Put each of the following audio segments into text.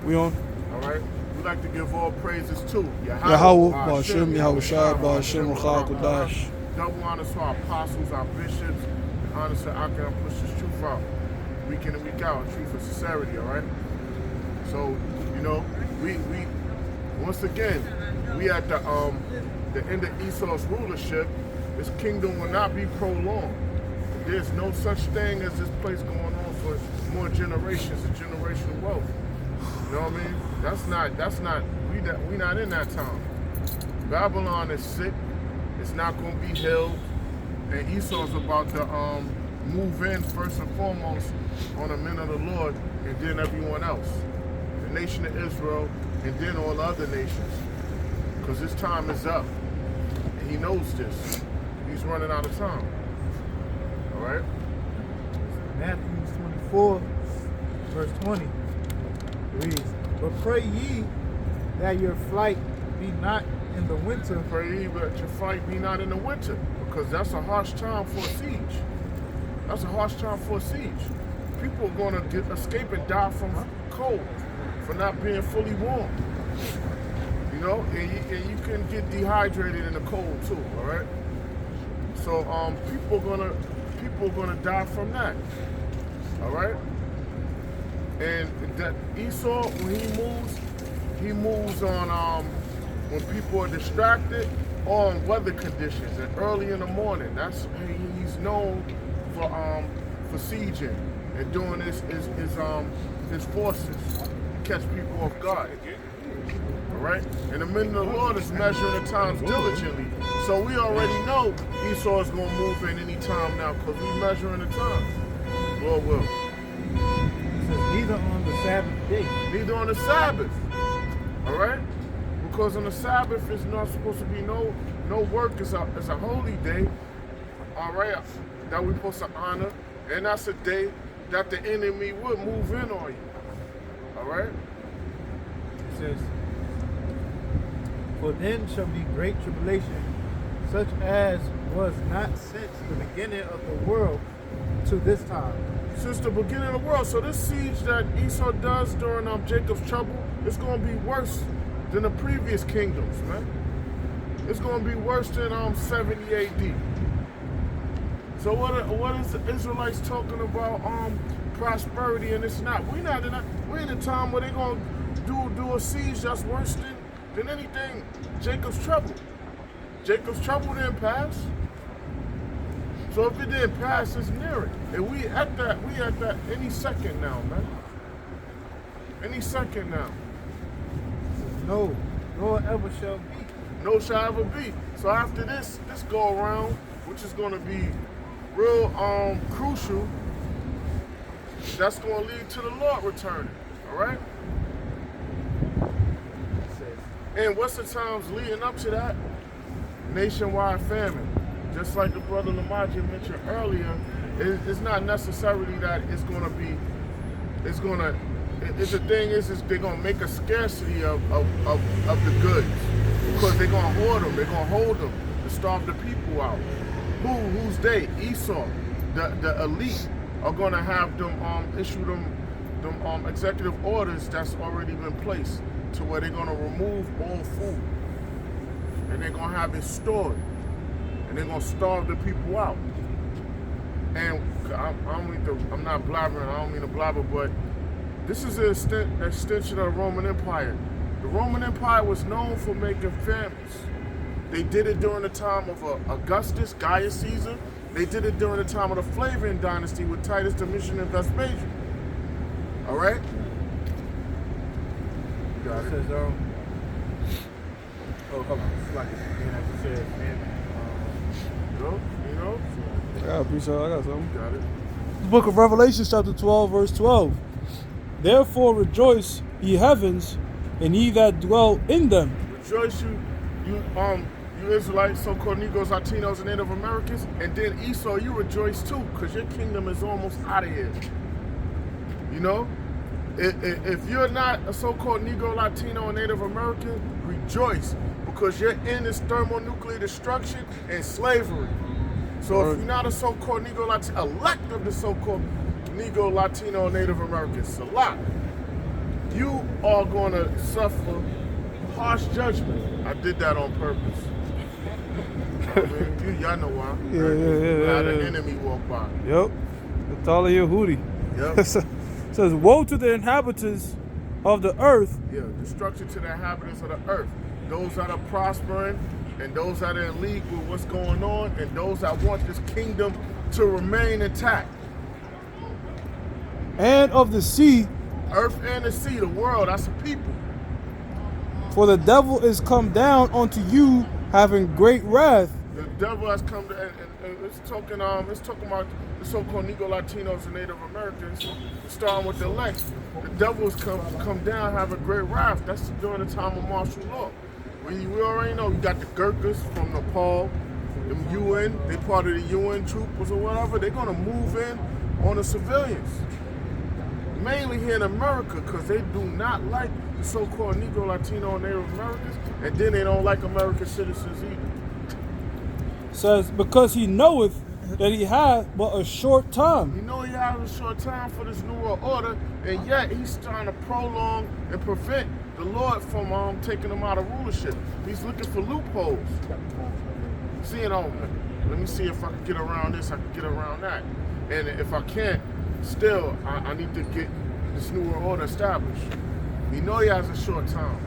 We on? All right. We like to give all praises to Yahweh, Ba'ashem, Yahweh Shai, Ba'ashem, Ruchah Kodash. Double honors to our apostles, our bishops, and honors to our God push this truth out week in and week out, truth and sincerity. All right. So we once again we at the end of Esau's rulership. This kingdom will not be prolonged. There's no such thing as this place going on for more generations and generational wealth. You know what I mean? That's not we not in that time. Babylon is sick. It's not going to be healed. And Esau's about to move in first and foremost on the men of the Lord, and then everyone else. The nation of Israel, and then all the other nations. Because his time is up. And he knows this. He's running out of time. All right? Matthew 24, verse 20 reads, "But pray ye that your flight be not in the winter." Pray ye that your flight be not in the winter, because that's a harsh time for a siege. That's a harsh time for a siege. People are going to escape and die from cold, for not being fully warm. You know, and you can get dehydrated in the cold too. All right. So people are gonna die from that. All right. And that Esau, when he moves on when people are distracted or on weather conditions and early in the morning. He's known for sieging and doing his forces to catch people off guard. All right? And the men of the Lord is measuring the times diligently. So we already know Esau is going to move in any time now because we're measuring the time. Lord will. It says, neither on the Sabbath day. Neither on the Sabbath. All right? Because on the Sabbath is not supposed to be no work. It's a holy day. All right? That we're supposed to honor. And that's a day that the enemy would move in on you. All right? It says, "For then shall be great tribulation, such as was not since the beginning of the world to this time." Since the beginning of the world. So this siege that Esau does during Jacob's trouble, it's going to be worse than the previous kingdoms, man. It's going to be worse than 70 AD. So what is the Israelites talking about prosperity, and it's not. We're in a time where they're going to do a siege that's worse than anything. Jacob's trouble. Jacob's trouble didn't pass. So if it didn't pass, it's near it. And we at that any second now, man. Any second now. No, nor ever shall be. No shall ever be. So after this go around, which is gonna be real crucial, that's gonna lead to the Lord returning. All right? And what's the times leading up to that? Nationwide famine. Just like the brother Lamaji mentioned earlier, it's not necessarily that the thing is they're gonna make a scarcity of the goods because they're gonna hoard them, they're gonna hold them to starve the people out. Who's they? Esau, the elite are gonna have them issue them executive orders that's already been placed to where they're gonna remove all food and they're gonna have it stored. And they're gonna starve the people out. And I'm not blabbering. I don't mean to blabber, but this is an extension of the Roman Empire. The Roman Empire was known for making famines. They did it during the time of Augustus, Gaius Caesar. They did it during the time of the Flavian dynasty with Titus, Domitian, and Vespasian. All right. Got it. It says, oh, hold on. It's like it says, man. You know? I got a piece of it. I got something. Got it. The book of Revelation, chapter 12, verse 12. "Therefore rejoice, ye heavens, and ye that dwell in them." Rejoice, you Israelites, so-called Negroes, Latinos, and Native Americans, and then Esau, you rejoice too, because your kingdom is almost out of here. You know? If you're not a so-called Negro, Latino, and Native American, rejoice, because your end is thermonuclear destruction and slavery. So if you're not a so-called Negro, Latino, elect of the so-called Negro, Latino, Native Americans, Salah. you are going to suffer harsh judgment. I did that on purpose. I mean, y'all know why. Yeah. Had an enemy walk by. Yep. It's all of your hootie. Yep. Says, woe to the inhabitants of the earth. Yeah, destruction to the inhabitants of the earth. Those that are prospering and those that are in league with what's going on and those that want this kingdom to remain intact. And of the sea. Earth and the sea, the world, that's the people. For the devil is come down unto you, having great wrath. The devil has come to, and it's talking about the so-called Negro Latinos and Native Americans, starting with the elect. The devil has come down, having great wrath. That's during the time of martial law. We already know you got the Gurkhas from Nepal, the UN, they part of the UN troopers or whatever. They're gonna move in on the civilians. Mainly here in America, because they do not like the so-called Negro, Latino, and Native Americans, and then they don't like American citizens either. Says, because he knoweth that he hath but a short time. You know he has a short time for this new world order, and yet he's trying to prolong and prevent the Lord from taking him out of rulership. He's looking for loopholes. Seeing, let me see if I can get around this, I can get around that. And if I can't, still, I need to get this new world order established. You know he has a short time.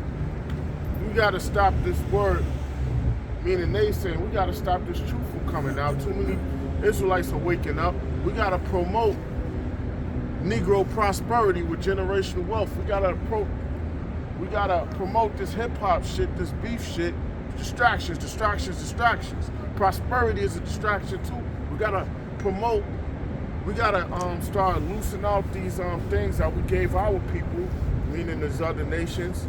We got to stop this word, meaning they saying, we got to stop this truth from coming out. Too many Israelites are waking up. We got to promote Negro prosperity with generational wealth. We got to promote this hip-hop shit, this beef shit, distractions. Prosperity is a distraction too. We got to promote. We gotta start loosening out these things that we gave our people, meaning these other nations.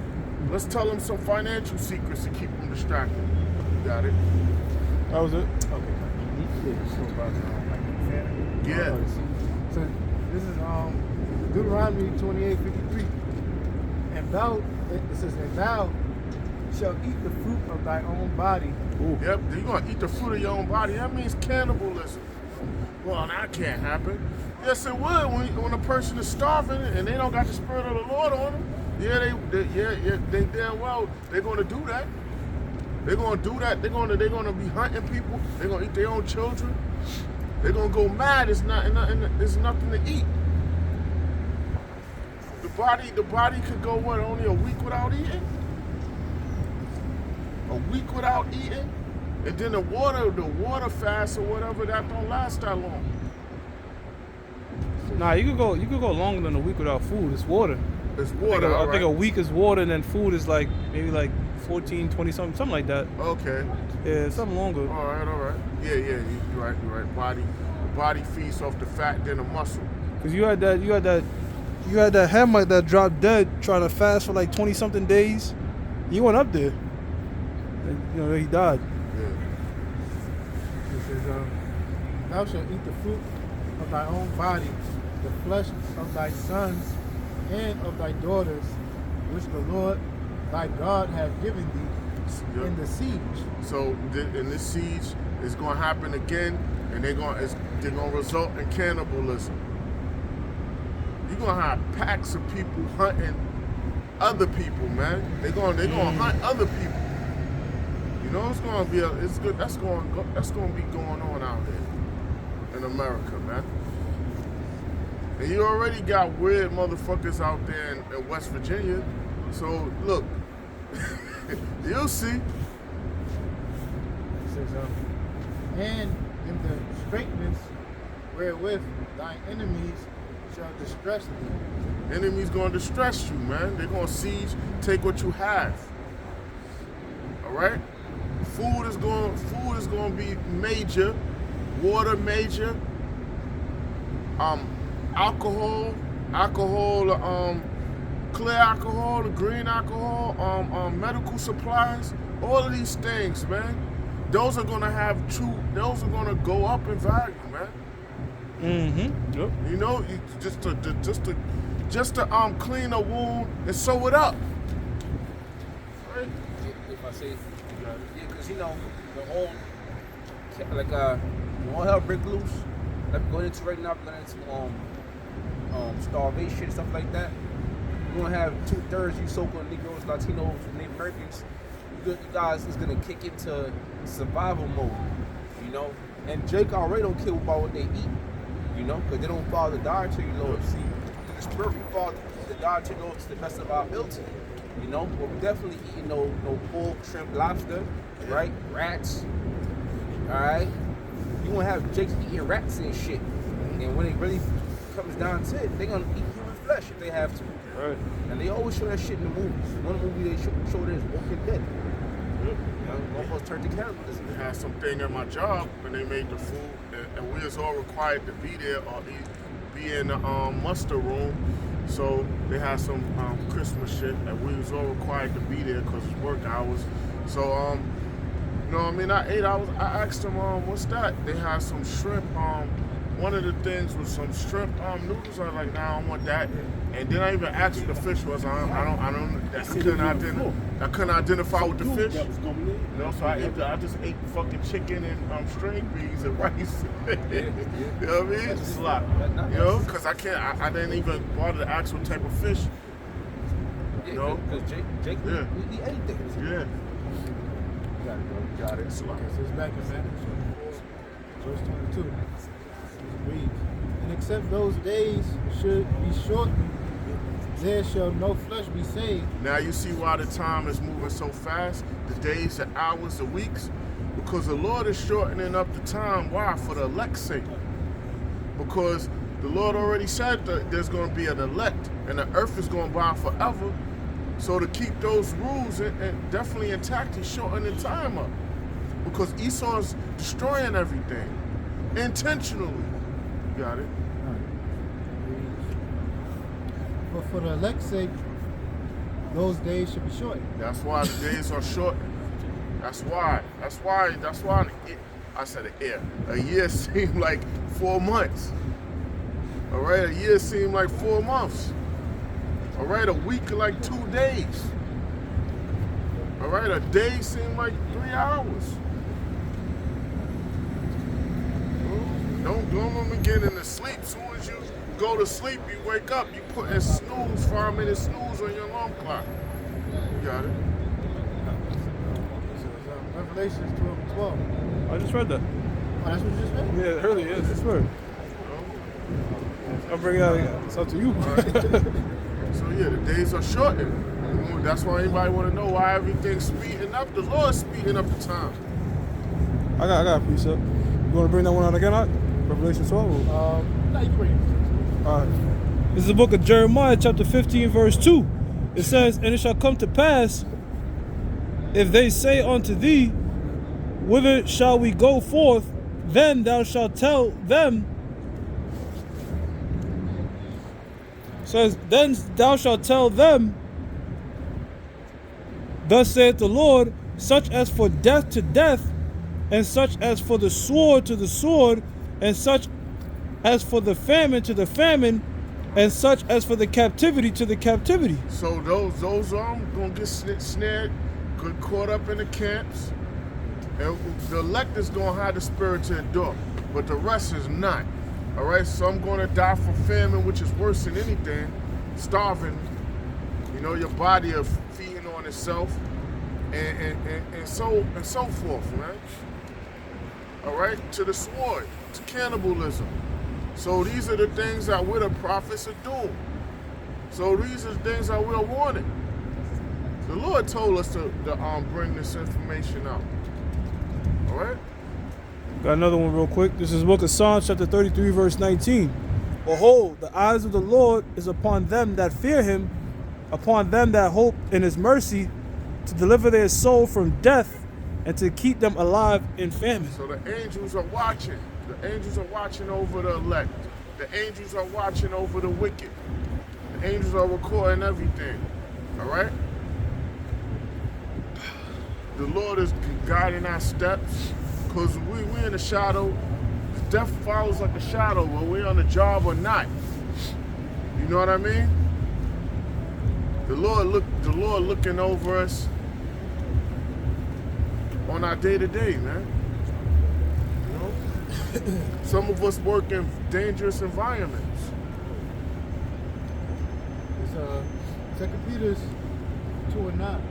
Let's tell them some financial secrets to keep them distracted. Got it? That was it? Okay. Yeah. So this is Deuteronomy 28:53. And thou, it says, and thou shalt eat the fruit of thy own body. Ooh. Yep, you're gonna eat the fruit of your own body. That means cannibalism. Well, that can't happen. Yes, it would when a person is starving and they don't got the spirit of the Lord on them. Yeah, they damn well they're gonna do that. They're gonna do that. They're gonna be hunting people. They're gonna eat their own children. They're gonna go mad. There's nothing to eat. The body could go only a week without eating. A week without eating. And then the water fast or whatever, that don't last that long. Nah, you could go longer than a week without food. It's water. It's water. I think a week is water, and then food is maybe 14, 20 something like that. Okay. Yeah, something longer. All right. Yeah, you're right. Body feeds off the fat than the muscle. Cause you had that Hamite that dropped dead trying to fast for 20 something days. He went up there. And, he died. It says, thou shalt eat the fruit of thy own body, the flesh of thy sons and of thy daughters, which the Lord thy God hath given thee in the siege. So in this siege, it's going to happen again, and they're going to result in cannibalism. You're going to have packs of people hunting other people, man. They're going to hunt other people. You know, it's going to be it's good. That's going to be going on out there in America, man. And you already got weird motherfuckers out there in West Virginia. So look, you'll see. It says, and in the straightness wherewith thy enemies shall distress thee. Enemies going to distress you, man. They're going to siege, take what you have. All right. Food is going to be major, water major, alcohol, clear alcohol, the green alcohol, medical supplies, all of these things, man. Those are going to go up in value, man. Mm-hmm. Yep. You know, just to clean a wound and sew it up. Right? If I say, yeah, because the whole all hell break loose. Like going into right now, going into starvation and stuff like that. You're gonna have 2/3 you so-called Negroes, Latinos, Native Americans. You guys is gonna kick into survival mode, you know. And Jake already don't care about what they eat, you know, because they don't follow the dietary laws. See, in the spirit, we follow the dietary laws to the best of our ability, you know. But we're definitely eating no pork, shrimp, lobster, right? Rats, all right. You gonna have Jakes eating rats and shit, and when it really comes down to it, they gonna eat human flesh if they have to. Right. And they always show that shit in the movies. One movie they show is Walking Dead. You know, almost turned to cannibalism. They had something at my job when they made the food, and we was all required to be there or be in the muster room. So they had some Christmas shit, and we was all required to be there because it's work hours. So you know what I mean? I asked them, what's that? They had some shrimp. One of the things was some shrimp noodles. I was like, nah, I don't want that. And then I even asked what the fish was. I couldn't identify with the fish. You know, so I just ate fucking chicken and string beans and rice. You know what I mean? It's a lot. You know, because I didn't even bother to ask what type of fish. Yeah, you know? Because Jake Yeah. we eat anything. Yeah. Got it. Okay, so it's back in Matthew 24, verse 22. It reads, and except those days should be shortened, there shall no flesh be saved. Now you see why the time is moving so fast, the days, the hours, the weeks, because the Lord is shortening up the time. Why? For the elect's sake. Because the Lord already said that there's going to be an elect, and the earth is going to burn forever. So to keep those rules and definitely intact, he's shortening time up. Because Esau's destroying everything intentionally. You got it? But for the elect's sake, those days should be shortened. That's why the days are short. That's why I said a year. A year seemed like 4 months. All right, a year seemed like 4 months. All right, a week like 2 days. All right, a day seemed like 3 hours. Don't let me get into sleep. As soon as you go to sleep, you wake up, you put a snooze, 5 minute snooze on your alarm clock. You got it. So it's Revelation 12:12. I just read that. Oh, that's what you just read? Yeah, earlier, yes, that's right. I'll bring it out again. It's up to you. So yeah, the days are shortened. That's why anybody want to know why everything's speeding up. The Lord's speeding up the time. I got a precept. You want to bring that one out again, Hot? Revelation 12? No, you can bring it. All right. This is the book of Jeremiah, chapter 15, verse 2. It says, and it shall come to pass, if they say unto thee, whither shall we go forth? Then thou shalt tell them. Says, then thou shalt tell them, thus saith the Lord, such as for death to death, and such as for the sword to the sword, and such as for the famine to the famine, and such as for the captivity to the captivity. So those gonna get snared, get caught up in the camps, and the elect is gonna have the spirit to endure, but the rest is not. All right, some gonna die from famine, which is worse than anything, starving. You know, your body is feeding on itself, and so forth, man. All right, to the sword, to cannibalism. So these are the things that we're the prophets are doing. So these are the things that we're warning. The Lord told us to bring this information out. All right? Got another one real quick. This is the book of Psalms, chapter 33, verse 19. Behold, the eyes of the Lord is upon them that fear him, upon them that hope in his mercy, to deliver their soul from death, and to keep them alive in famine. So the angels are watching. The angels are watching over the elect. The angels are watching over the wicked. The angels are recording everything. All right? The Lord is guiding our steps, because we in the shadow. Death follows like a shadow, whether we're on the job or not. You know what I mean? The Lord looking over us on our day-to-day, man. You know? Some of us work in dangerous environments. It's 2 Peter 2:9.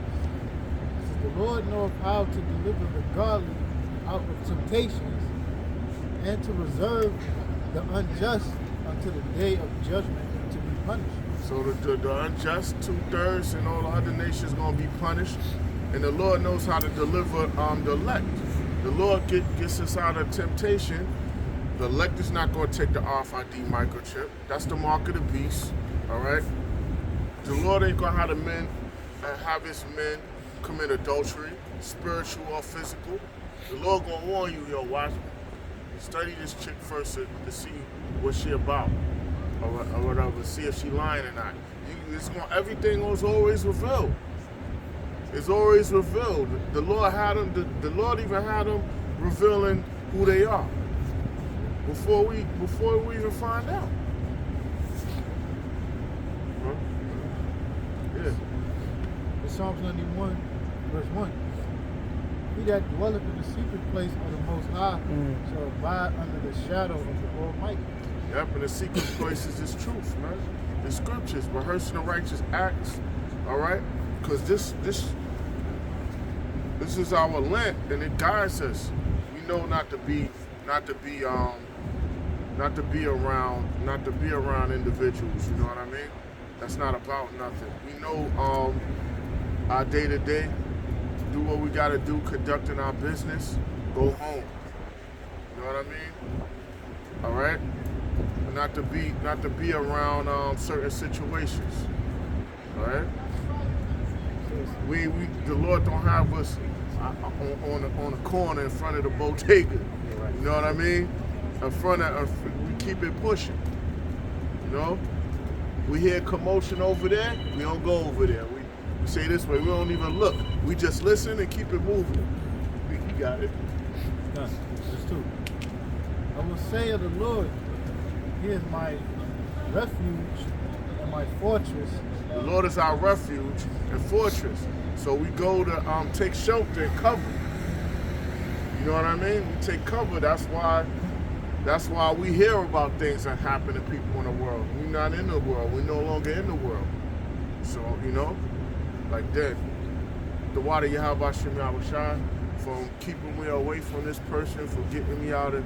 The Lord knoweth how to deliver the godly out of temptations, and to reserve the unjust until the day of judgment to be punished. So the unjust, 2/3, and all the other nations going to be punished. And the Lord knows how to deliver the elect. The Lord gets us out of temptation. The elect is not going to take the RFID microchip. That's the mark of the beast. All right? The Lord ain't going to have his men commit adultery, spiritual or physical. The Lord going to warn you, yo, watch me. Study this chick first to see what she about. Or whatever, see if she lying or not. Everything was always revealed. It's always revealed. The Lord had them. The Lord even had them revealing who they are before we even find out. Huh? Yeah. In Psalms 91, verse 1. He that dwelleth in the secret place of the Most High shall abide under the shadow of the Almighty. Yep, and the secret places is truth, man. The scriptures, rehearsing the righteous acts, all right? Because this is our lamp, and it guides us. We know not to be around individuals. You know what I mean? That's not about nothing. We know our day to day, do what we got to do, conducting our business, go home. You know what I mean? All right. Not to be around certain situations. All right. The Lord don't have us on the corner in front of the bodega. You know what I mean? In front of, we keep it pushing. You know, we hear commotion over there, we don't go over there. We say this way, we don't even look. We just listen and keep it moving. You got it. That's true. I will say of the Lord, He is my refuge and my fortress. The Lord is our refuge and fortress. So we go to take shelter and cover. You know what I mean? We take cover. That's why we hear about things that happen to people in the world. We're not in the world. We're no longer in the world. So, you know, like that. The water Yahweh Shem Yahushai from keeping me away from this person, for getting me out of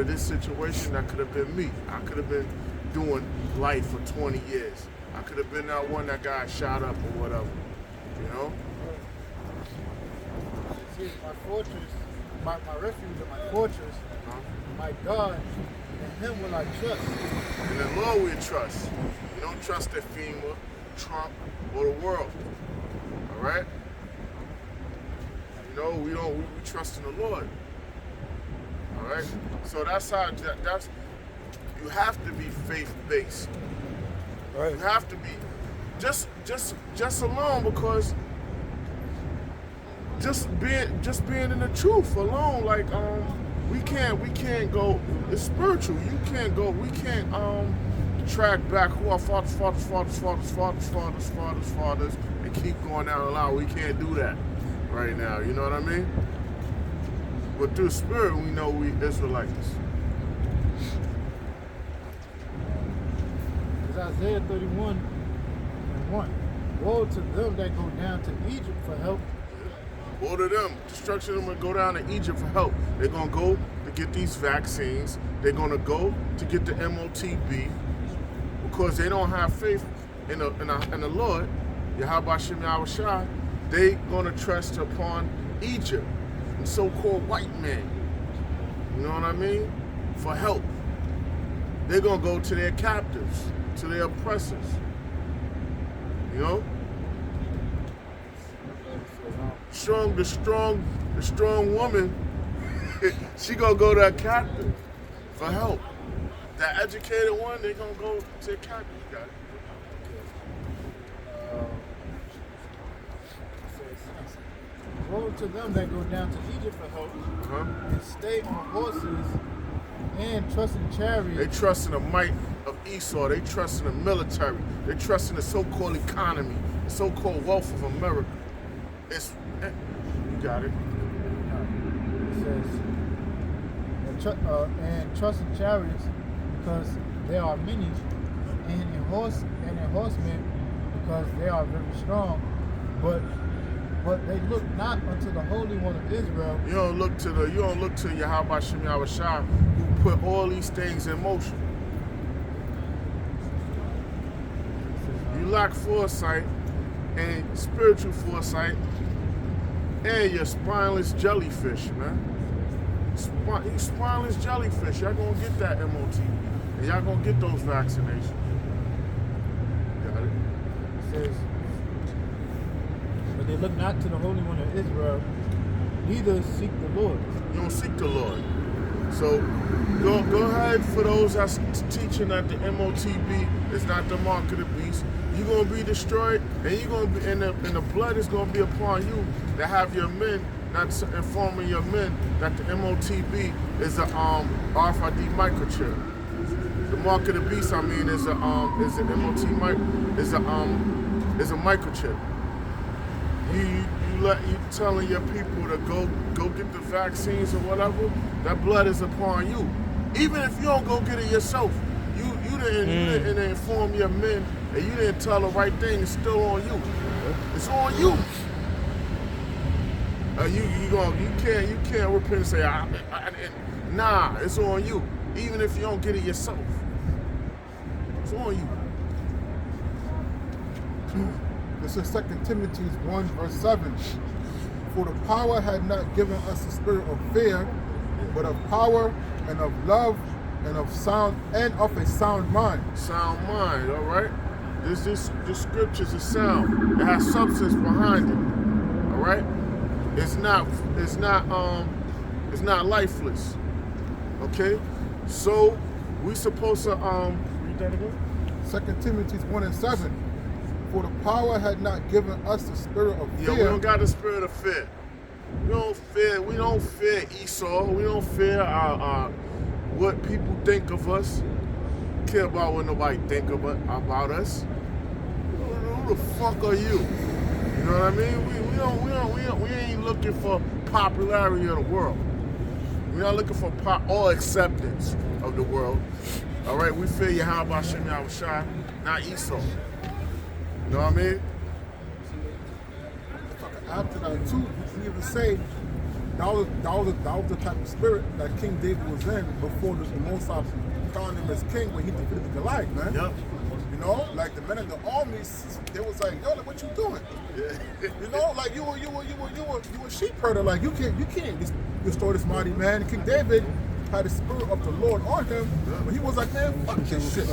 this situation. That could have been me. I could have been doing life for 20 years. I could have been that one that got shot up or whatever. You know? See, my fortress, my refuge and my fortress, my God, in Him will I trust. And the Lord we trust. We don't trust the FEMA, Trump, or the world. All right? You know, we trust in the Lord. All right? So that's how, you have to be faith-based. Right. You have to be. Just alone, because just being in the truth alone, like we can't go. It's spiritual. We can't track back who our fathers, and keep going down the line. We can't do that right now. You know what I mean? But through spirit, we know we Israelites. It's Isaiah 31:1. Woe to them that go down to Egypt for help. Woe to them. Destruction of them will go down to Egypt for help. They're going to go to get these vaccines. They're going to go to get the MOTB because they don't have faith in the Lord, Yahweh Shem Yahushai. They're going to trust upon Egypt, the so-called white man. You know what I mean? For help. They're going to go to their captives, to their oppressors. You know? The strong woman, she gonna go to a captive for help. The educated one, they gonna go to a captive. You got it. Woe to them that go down to Egypt for help, and stay on horses and trust in chariots. They trust in the might of Esau. They trust in the military. They trust in the so-called economy, the so-called wealth of America. You got it. It says, and trust in chariots because there are many, and in horsemen because they are very strong. But they look not unto the Holy One of Israel. You don't look to Yahweh Shem Yahweh Shai, who put all these things in motion. You lack foresight and spiritual foresight, and you're spineless jellyfish, man. You spineless jellyfish. Y'all gonna get that MOT, and y'all gonna get those vaccinations. Got it? It says, but they look not to the Holy One of Israel, neither seek the Lord. You don't seek the Lord. So go ahead for those that's teaching that the MOTB is not the mark of the beast. You're gonna be destroyed, and you're gonna be and the blood is gonna be upon you to have your men not informing your men that the MOTB is a RFID microchip. The mark of the beast, I mean, is a microchip. You telling your people to go get the vaccines or whatever. That blood is upon you. Even if you don't go get it yourself, you didn't inform your men and you didn't tell the right thing. It's still on you. It's on you. You can't repent and say nah. It's on you. Even if you don't get it yourself, it's on you. This is 2 Timothy 1 verse 7. For the power had not given us the spirit of fear, but of power and of love and of a sound mind. Sound mind, all right. This scriptures is sound. It has substance behind it. All right. It's not lifeless. Okay. So we supposed to read that again. 2 Timothy 1 and 7. For the power had not given us the spirit of fear. Yeah, we don't got the spirit of fear. We don't fear Esau. We don't fear what people think of us. Care about what nobody think about us. Who the fuck are you? You know what I mean? We ain't looking for popularity of the world. We're not looking for or acceptance of the world. All right, we fear Yahweh Shem Yahweh Shai, not Esau. You know what I mean? After that too, you can even say that was the type of spirit that King David was in before the Most High crowned him as king when he defeated the Goliath, man. Yep. You know, like the men in the armies, they was like, yo, like, what you doing? Yeah. You know, like you a sheep herder, like you can't destroy this mighty man. King David had the spirit of the Lord on him, but he was like, man, fuck this shit.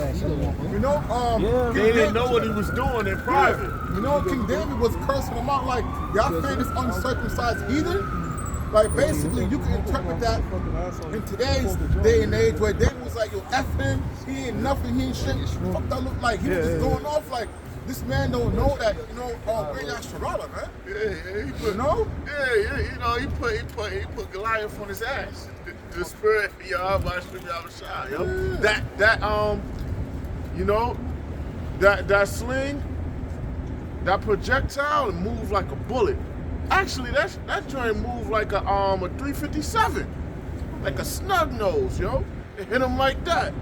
You know, He didn't know what he was doing in private. You know, King David was cursing them out like, y'all fear this uncircumcised heathen? Like, basically, you can interpret that in today's day and age where David was like, yo, F him, he ain't nothing, he ain't shit. Fuck that look like? He was just going off like, this man don't know that, you know, we're Yasharala, man. Yeah, he put, You know? Yeah, you know, he put Goliath on his ass. The spirit, Yahweh Shem Yahweh Shai, yo. You know, that sling, that projectile moved like a bullet. Actually, that joint moved like a 357, like a snub nose, yo. It hit him like that.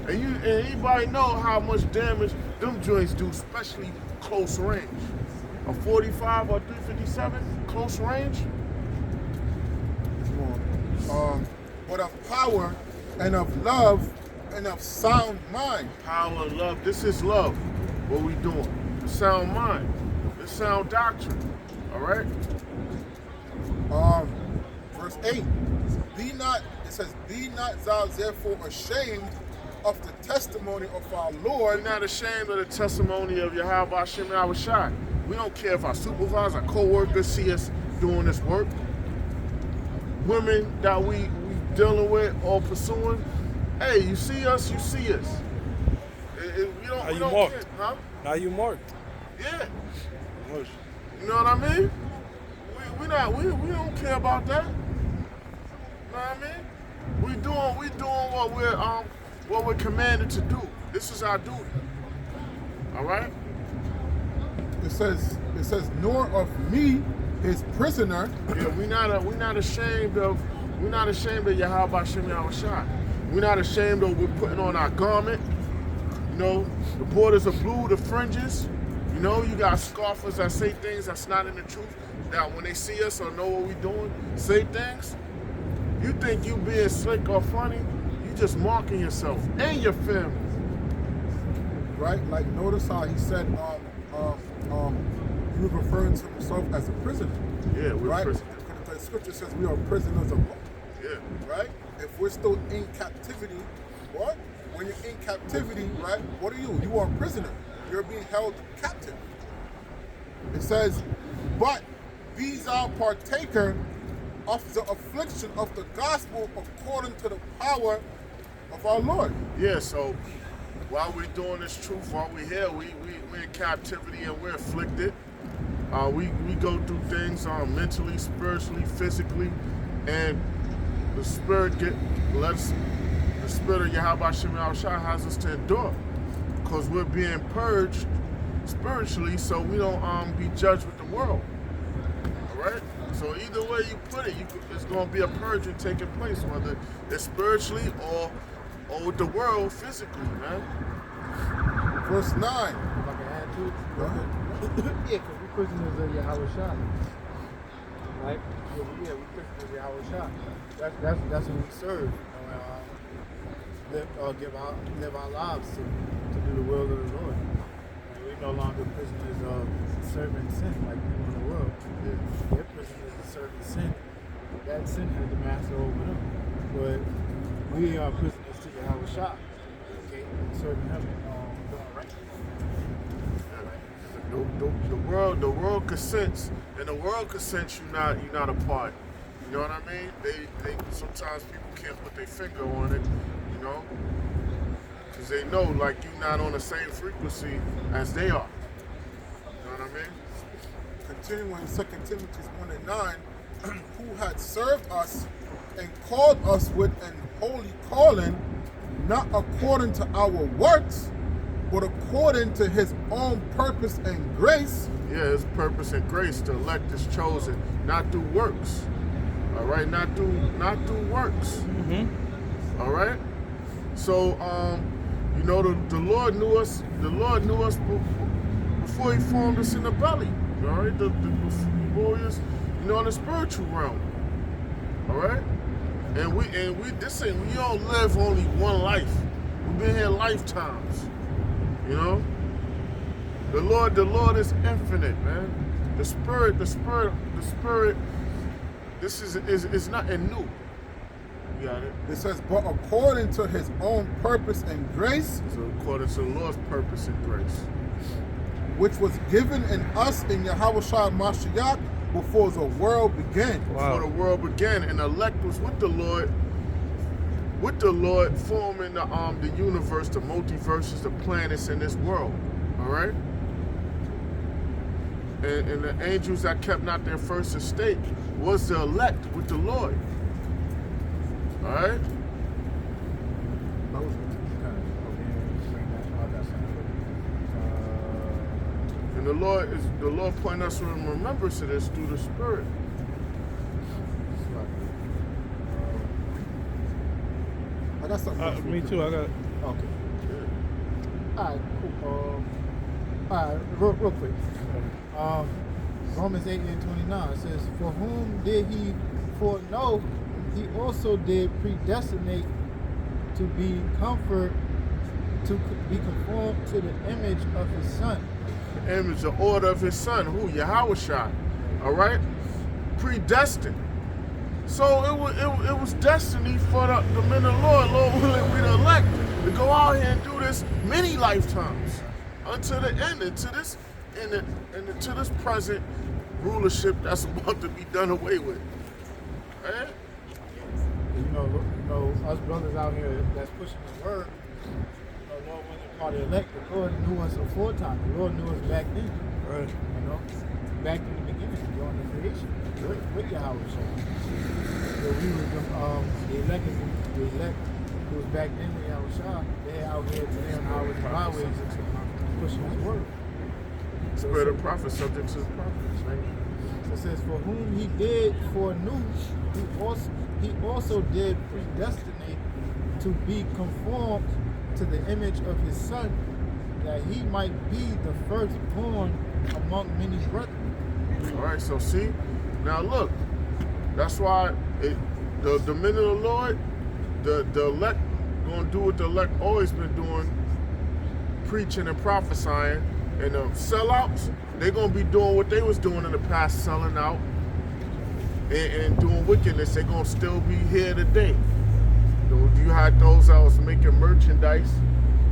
And anybody know how much damage them joints do, especially close range. A 45 or 357, close range. But of power and of love and of sound mind. Power, love. This is love. What we doing? Sound mind. It's sound doctrine. All right. Verse 8. Be not thou therefore ashamed of the testimony of our Lord. We're not ashamed of the testimony of Yahweh Shem Yahweh Shai. We don't care if our supervisors, our co-workers see us doing this work. Women that we dealing with or pursuing, hey, you see us, you see us. We don't marked? care, huh? Now you marked. Yeah. Push. You know what I mean? We don't care about that. You know what I mean? We doing what we're commanded to do. This is our duty. All right? It says, nor of me, his prisoner. Yeah, we're not ashamed of Yahweh Shem Yahweh Shai. We're not ashamed of we're putting on our garment. You know, the borders are blue, the fringes. You You know, you got scoffers that say things that's not in the truth. That when they see us or know what we doing, say things. You think you being slick or funny, you just marking yourself and your family. Right? Like, notice how he said, he was referring to himself as a prisoner. Yeah, we're right? prisoners. The scripture says we are prisoners of God. Yeah. Right? If we're still in captivity, what? When you're in captivity, right? What are you? You are a prisoner. You're being held captive. It says, but these are partaker of the affliction of the gospel according to the power of our Lord. Yeah, so while we're doing this truth, while we're here, we're in captivity and we're afflicted. We go through things mentally, spiritually, physically, and the spirit the spirit of Yahweh Shem Yahushua has us to endure, because we're being purged spiritually, so we don't be judged with the world. All right. So either way you put it, it's going to be a purging taking place, whether it's spiritually or with the world physically, man. Verse 9. If I can add to it. Go ahead. Yeah, because we're prisoners of Yahweh. Right? Yeah, we're prisoners of Yahweh. That's who we serve. Live our lives to do the will of the Lord. And we're no longer prisoners of serving sin like people in the world. They're prisoners of serving sin. That sin had the master over them. But we are prisoners to Yahweh. Okay, serving him. Doing right. The world consents, and the world consents you're not a part. You know what I mean? They sometimes people can't put their finger on it, you know, because they know like you're not on the same frequency as they are. You know what I mean? Continuing 2 Timothy 1 and 9, who had served us and called us with an holy calling, not according to our works, but according to his own purpose and grace. Yeah, his purpose and grace. The elect is chosen, not through works. All right, not through works. Mm-hmm. All right. So, you know, the Lord knew us. The Lord knew us before He formed us in the belly. All right, the warriors, you know, in the spiritual realm. All right, and we don't live only one life. We've been here lifetimes. You know, the Lord is infinite, man. The spirit. This is nothing new. You got it? It says, but according to his own purpose and grace. So according to the Lord's purpose and grace, which was given in us in Yahweh Shai Mashiach before the world began. Wow. Before the world began, and the elect was with the Lord forming the universe, the multiverses, the planets in this world. All right? And the angels that kept not their first estate was the elect with the Lord. All right? And the Lord pointing us in remembrance of this through the Spirit. I got something. Me too. I got it. Okay. All right, cool. All right, real quick. Romans 8 and 29 says, for whom did he foreknow, he also did predestinate to be conformed to the image of his son. The image, the order of his son, who? Yahushua. All right? Predestined. So it was destiny for the men of the Lord willing, we the elect, to go out here and do this many lifetimes until the end, into this present rulership that's about to be done away with. Right? You know, us brothers out here that's pushing the word, Lord wasn't part of the elect. The Lord knew us aforetime. The Lord knew us back then. Right. You know, back in the beginning, during the creation, with Yahweh. So we were the elect who was back then with Yahweh. They're out here today on highways and byways pushing his word. Spirit of prophet subject to the prophets, right? So it says, for whom he did foreknew, he also did predestinate to be conformed to the image of his son, that he might be the firstborn among many brethren. All right, so see, now look, that's why the men of the Lord, the elect gonna do what the elect always been doing, preaching and prophesying, and the sellouts, they gonna be doing what they was doing in the past, selling out and doing wickedness. They gonna still be here today. You had those that was making merchandise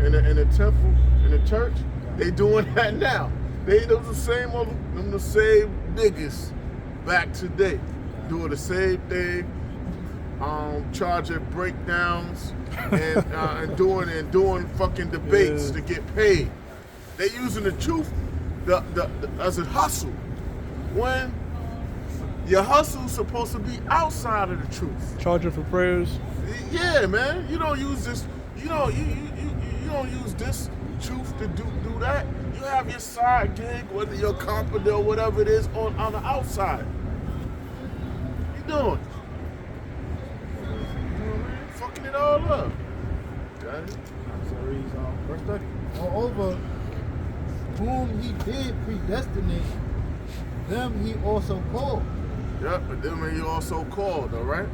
in the temple, in the church. They doing that now. They the same niggas back today, doing the same thing, charging breakdowns and doing fucking debates to get paid. They using the truth as a hustle, when your hustle's supposed to be outside of the truth. Charging for prayers. Yeah, man. You don't use this. You don't use this truth to do that. You have your side gig, whether you're competent or whatever it is, on the outside. You doing? Fucking it all up. Got it? So reads verse 30. Moreover, whom he did predestinate, them he also called. Yep, but them he also called, all right?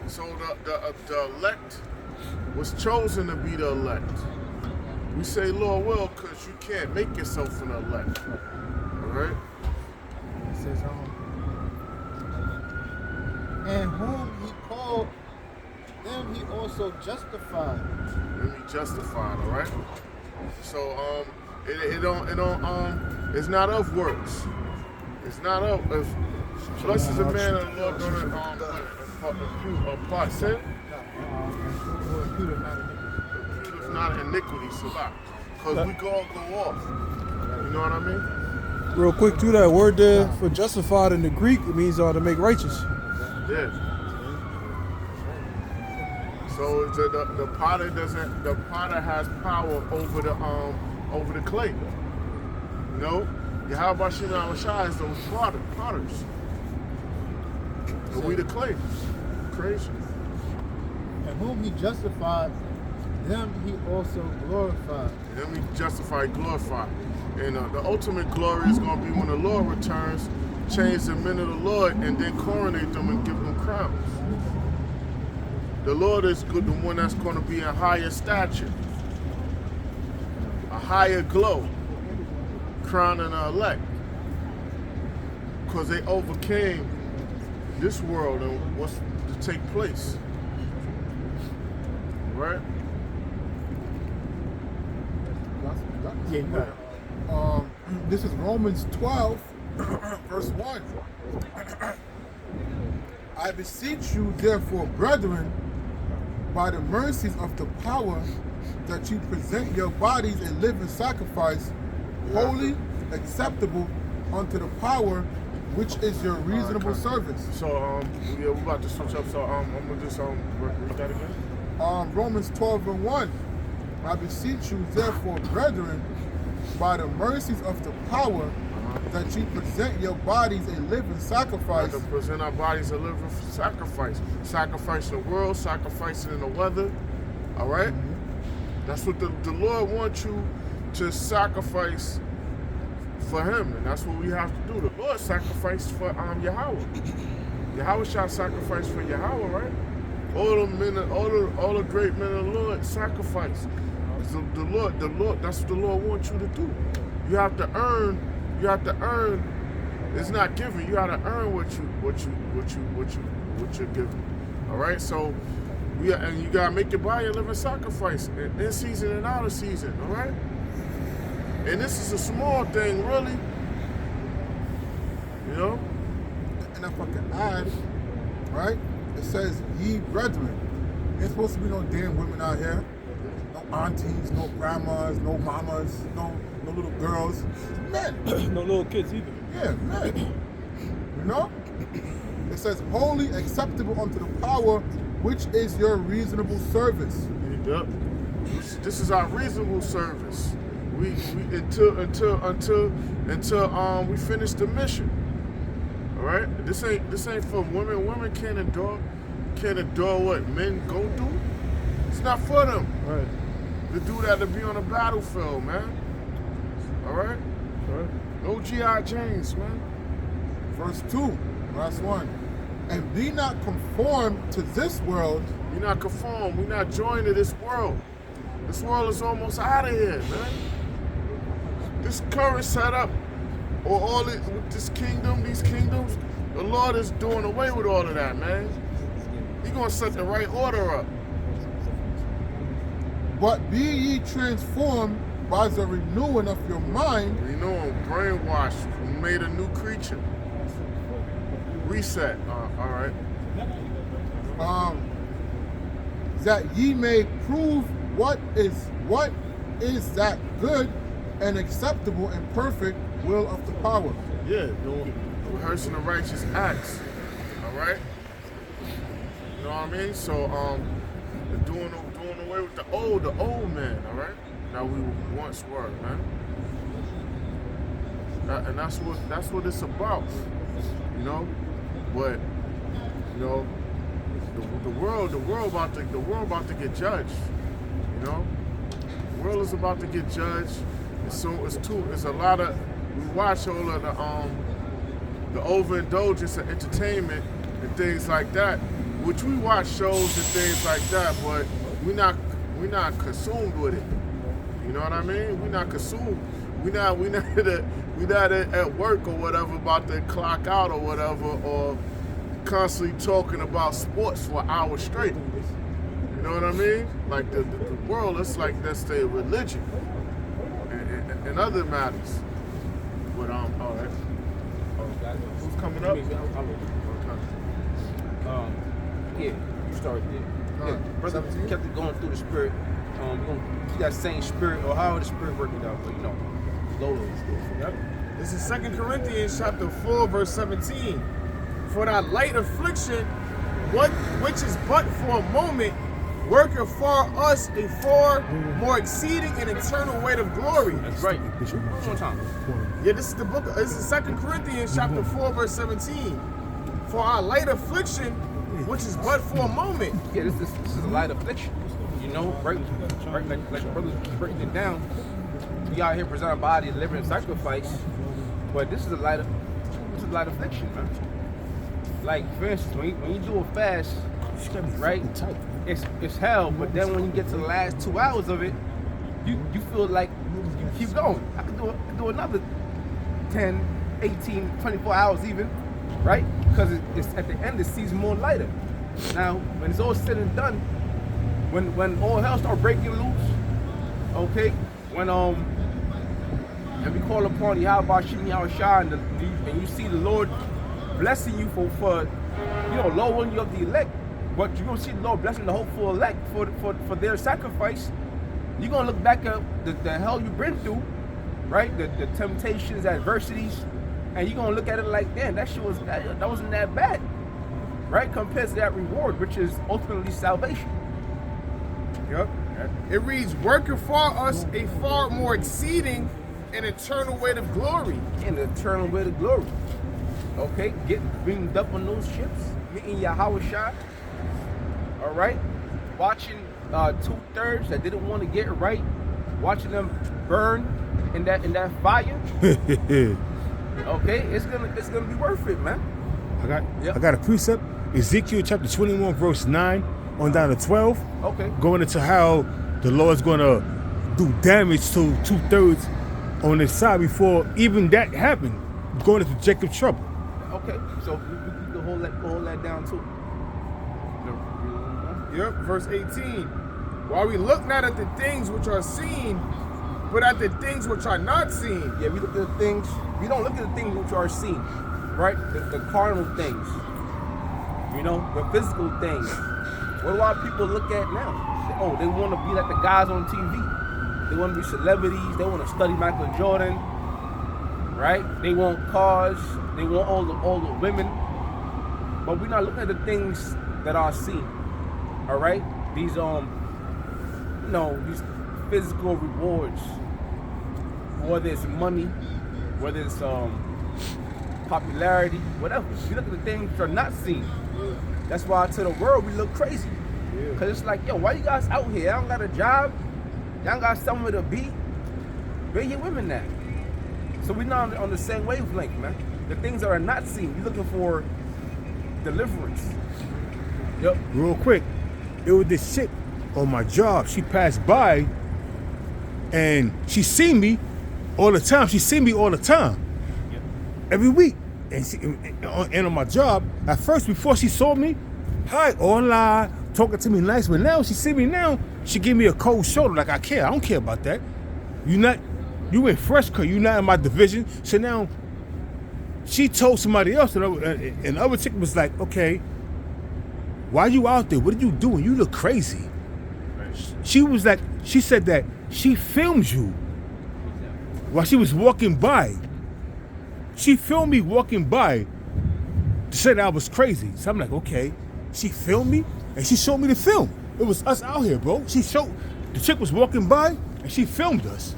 So the elect was chosen to be the elect. We say Lord will because you can't make yourself an elect. All right? It says, and whom he called, them he also justified. Them he justified, all right? So it's not of works. It's not of blessed is a man of the Lord gonna impart sin. It's not iniquity, so because we all go off. You know what I mean? Real quick, too, that word there for justified in the Greek, it means to make righteous. Yeah. So the potter doesn't. The potter has power over the clay. You know, Yahweh Shina Shai is those potters. And we the clay. Crazy. And whom he justified, them he also glorified. Them he justified, glorified. And the ultimate glory is going to be when the Lord returns, change the men of the Lord, and then coronate them and give them crowns. The Lord is good, the one that's going to be in higher stature, a higher glow, crowning the elect, because they overcame this world and what's to take place. Right? Yeah, you got it. This is Romans 12, verse 1. I beseech you, therefore, brethren, by the mercies of the power, that you present your bodies a living sacrifice, holy, acceptable unto the power, which is your reasonable service. So, we're about to switch up. So, I'm gonna just read that again. Romans 12 and 1. I beseech you, therefore, brethren, by the mercies of the power, that you present your bodies a living sacrifice. To present our bodies a living sacrifice. Sacrifice in the world, sacrificing in the weather. All right? That's what the Lord wants you to sacrifice for Him, and that's what we have to do. The Lord sacrificed for Yahweh. Yahweh shall sacrifice for Yahweh, right? All the great men of the Lord sacrifice. The Lord. That's what the Lord wants you to do. You have to earn. It's not given. You got to earn what you're given. All right. So and you gotta make your body a living sacrifice in season and out of season. All right. And this is a small thing, really. You know. And if I can add, right? It says, ye brethren. Ain't supposed to be no damn women out here. No aunties, no grandmas, no mamas, no little girls. Men. No little kids either. Yeah, men. You know? It says, holy, acceptable unto the power, which is your reasonable service. Yep. This is our reasonable service. We until we finish the mission. All right. This ain't for women. Women can't endure what men go through. It's not for them. Right. To do that, to be on a battlefield, man. All right? No G.I. Janes, man. Verse 2, last one. And be not conformed to this world. We're not conformed. We're not joined to this world. This world is almost out of here, man. This current setup, or all it, with this kingdom, these kingdoms, the Lord is doing away with all of that, man. He's going to set the right order up. But be ye transformed by the renewing of your mind. You know, brainwashed, made a new creature. Reset. All right. That ye may prove what is that good and acceptable and perfect will of the power. Yeah, doing rehearsing the righteous acts. All right. You know what I mean? So doing away with the old man. All right. Now we once were, man. And that's what it's about. You know, but you know, the world about to get judged. You know, the world is about to get judged. It's a lot of, we watch all of the overindulgence of entertainment and things like that, which we watch shows and things like that, but we're not consumed with it. You know what I mean? We're not consumed. We're not at work or whatever about to clock out or whatever, or constantly talking about sports for hours straight. You know what I mean? Like the world, it's like that's their religion and other matters. But all right. Who's coming up? Yeah, you started there. Yeah, brother kept it going through the spirit. We're gonna keep that same spirit, or how the spirit working out, but you know, slowly is good. Yep. This is 2 Corinthians chapter 4, verse 17. For that light affliction, which is but for a moment, worketh for us a far more exceeding and eternal weight of glory. That's right. One time. Yeah, this is 2 Corinthians chapter 4, verse 17. For our light affliction, which is but for a moment. Yeah, this is a light affliction. You know, right like brothers breaking it down. We out here presenting a body, a living sacrifice, but this is a light affliction, man. Like for instance, when you do a fast, right? It's hell, but then when you get to the last 2 hours of it, you feel like you keep going. I could do another 10, 18, 24 hours even, right? Because it's at the end it seems more lighter. Now, when it's all said and done, when all hell start breaking loose, okay, and we call upon Yahweh Shem Yahushua and you see the Lord blessing you for lowering you of the elect, but you're gonna see the Lord blessing the hopeful elect for their sacrifice. You're gonna look back at the hell you've been through, right? The temptations, adversities, and you're gonna look at it like, damn, that wasn't that bad, right? Compared to that reward, which is ultimately salvation. Yep. It reads, working for us a far more exceeding and eternal weight of glory. And the eternal weight of glory. Okay, getting beamed up on those ships, meeting Yahushua. All right, watching 2/3 that didn't want to get right, watching them burn in that fire. Okay, it's gonna be worth it, man. I got a precept, Ezekiel chapter 21, verse 9 on down to 12. Okay. Going into how the Lord's gonna do damage to 2/3 on his side before even that happened, going into Jacob's trouble. Okay, so we can hold that down too. Yep, verse 18. While we look not at the things which are seen, but at the things which are not seen. Yeah, we look at the things. We don't look at the things which are seen, right? The carnal things, you know, the physical things. What a lot of people look at now. They want to be like the guys on TV. They want to be celebrities. They want to study Michael Jordan, right? They want cars. They want all the women. But we're not looking at the things that are seen. All right, these these physical rewards, whether it's money, whether it's popularity, whatever. We look at the things that are not seen. That's why to the world we look crazy. Cause it's like, yo, why you guys out here? Y'all don't got a job. Y'all got somewhere to be. Where your women at? So we're not on the same wavelength, man. The things that are not seen, you're looking for deliverance. Yep. Real quick, it was this chick on my job. She passed by, and she seen me all the time. She seen me all the time, every week. And on my job, at first, before she saw me, hi, hola, talking to me nice. But now she see me now, she give me a cold shoulder like I care. I don't care about that. You in fresh cut. You not in my division. So now, she told somebody else, and the other chick was like, okay, why you out there? What are you doing? You look crazy. She was like, she said that she filmed you while she was walking by. She filmed me walking by to say that I was crazy. So I'm like, okay. She filmed me and she showed me the film. It was us out here, bro. The chick was walking by and she filmed us.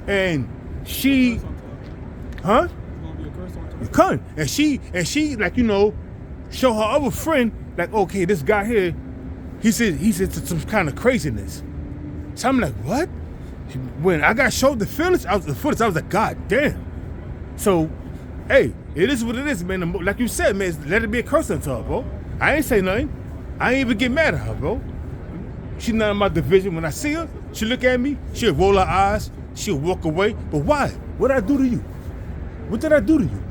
And she, huh? You couldn't. And she like, you know, show her other friend, like, okay, this guy here, he's into some kind of craziness. So I'm like, what? When I got showed the footage, I was like, God damn. So, hey, it is what it is, man. Like you said, man, let it be a curse unto her, bro. I ain't say nothing. I ain't even get mad at her, bro. She's not in my division. When I see her, she look at me, she'll roll her eyes, she'll walk away. But why? What did I do to you? What did I do to you?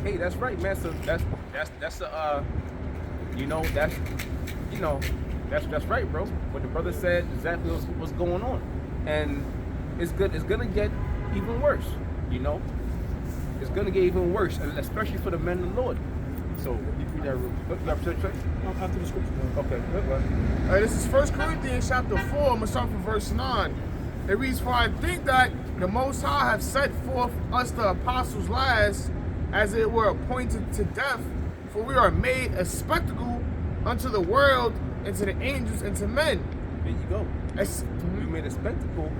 Hey, that's right, man. So that's right, bro. What the brother said exactly what's going on, and it's gonna get even worse. You know, it's gonna get even worse, especially for the men of the Lord. So you read that real quick. After the scripture. Okay, good one. All right, this is 1 Corinthians chapter 4. I'm gonna start from verse 9. It reads, "For I think that the Most High have set forth us the apostles last, as it were appointed to death, for we are made a spectacle unto the world, and to the angels, and to men." There you go. We made a spectacle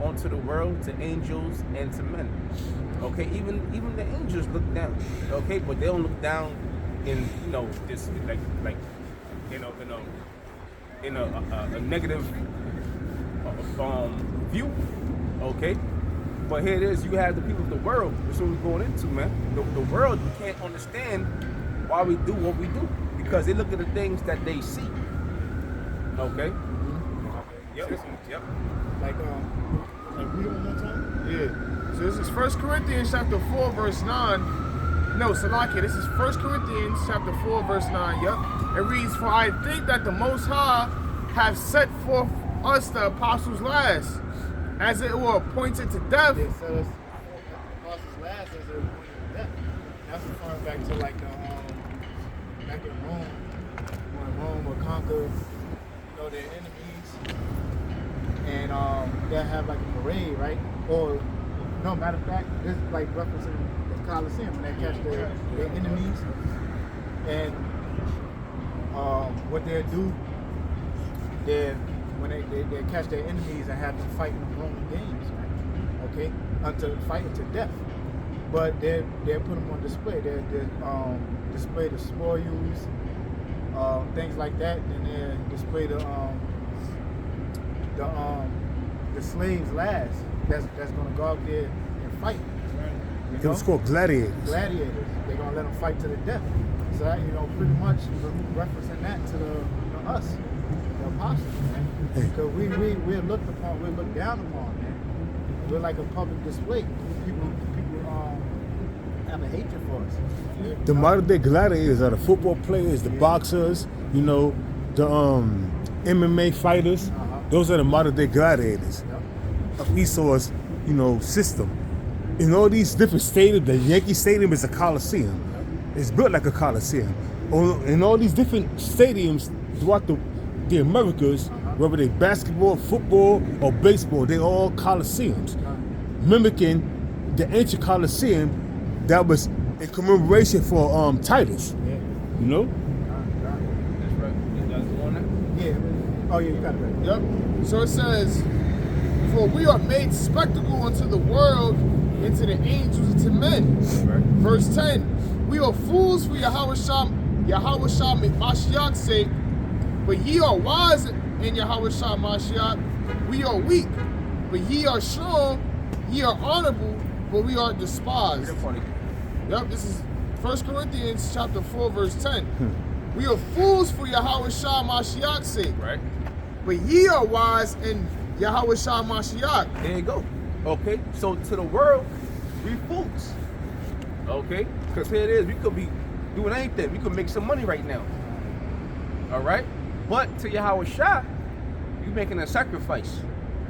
unto the world, to angels, and to men. Okay, even the angels look down. Okay, but they don't look down in this like in a negative view. Okay. But here it is, you have the people of the world, that's what we're going into, man. The world can't understand why we do what we do, because they look at the things that they see. Okay? Mm-hmm. Yep. Like read it one more time? Yeah. So this is 1 Corinthians chapter 4, verse 9. No, Salakia, this is 1 Corinthians chapter 4, verse 9. Yep. It reads, "For I think that the Most High have set forth us the apostles last, as it were appointed to death." They set us apostles last as it were appointed to death. That's referring back to like back in Rome, when Rome would conquer, their enemies, and they'll have like a parade, right? Or no, matter of fact, this is like referencing the Colosseum when they catch their enemies, and what they'll do, when they catch their enemies and have them fight in the Roman games, right? Okay, until fighting to death. But they'll put them on display. They'll display the spoils, things like that. Then they'll display the slaves last. That's gonna go out there and fight. It was called gladiators. Gladiators. They're gonna let them fight to the death. So that, pretty much referencing that to us, the apostles, man. Because we're looked upon, we're looked down upon, man. We're like a public display. People have a hatred for us. The modern day gladiators are the football players, the boxers, the MMA fighters. Those are the modern day gladiators of Esau's, system. In all these different stadiums, the Yankee Stadium is a coliseum. It's built like a coliseum. In all these different stadiums throughout the Americas, whether they basketball, football, or baseball, they're all coliseums, mimicking the ancient coliseum that was in commemoration for Titus. That's right. You guys want it? Yeah. Oh yeah, you got it right. Yep. So it says, "For we are made spectacle unto the world, and to the angels, and to men." Right. Verse 10, "We are fools for Yahweh Mashiach's sake, but ye are wise in Yahweh Mashiach. We are weak. But ye are strong, ye are honorable, but we are despised. Yep, this is 1 Corinthians chapter 4, verse 10. We are fools for Yahweh Shah Mashiach's sake. Right. But ye are wise in Yahweh Shah Mashiach. There you go. Okay, so to the world, we fools. Okay, because here it is, we could be doing anything. We could make some money right now. All right, but to Yahweh Shah, you making a sacrifice.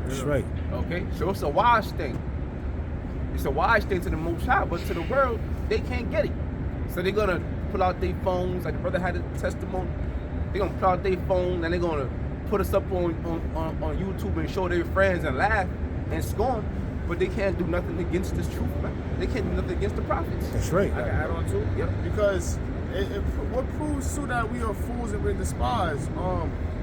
That's right. Okay, so it's a wise thing. It's a wise thing to the Most High, but to the world, they can't get it. So they're gonna pull out their phones, like the brother had a testimony. They're gonna pull out their phone and they're gonna put us up on YouTube and show their friends and laugh and scorn. But they can't do nothing against this truth, man. They can't do nothing against the prophets. That's right. I can add on too. Yep. Because what proves too that we are fools and we're despised.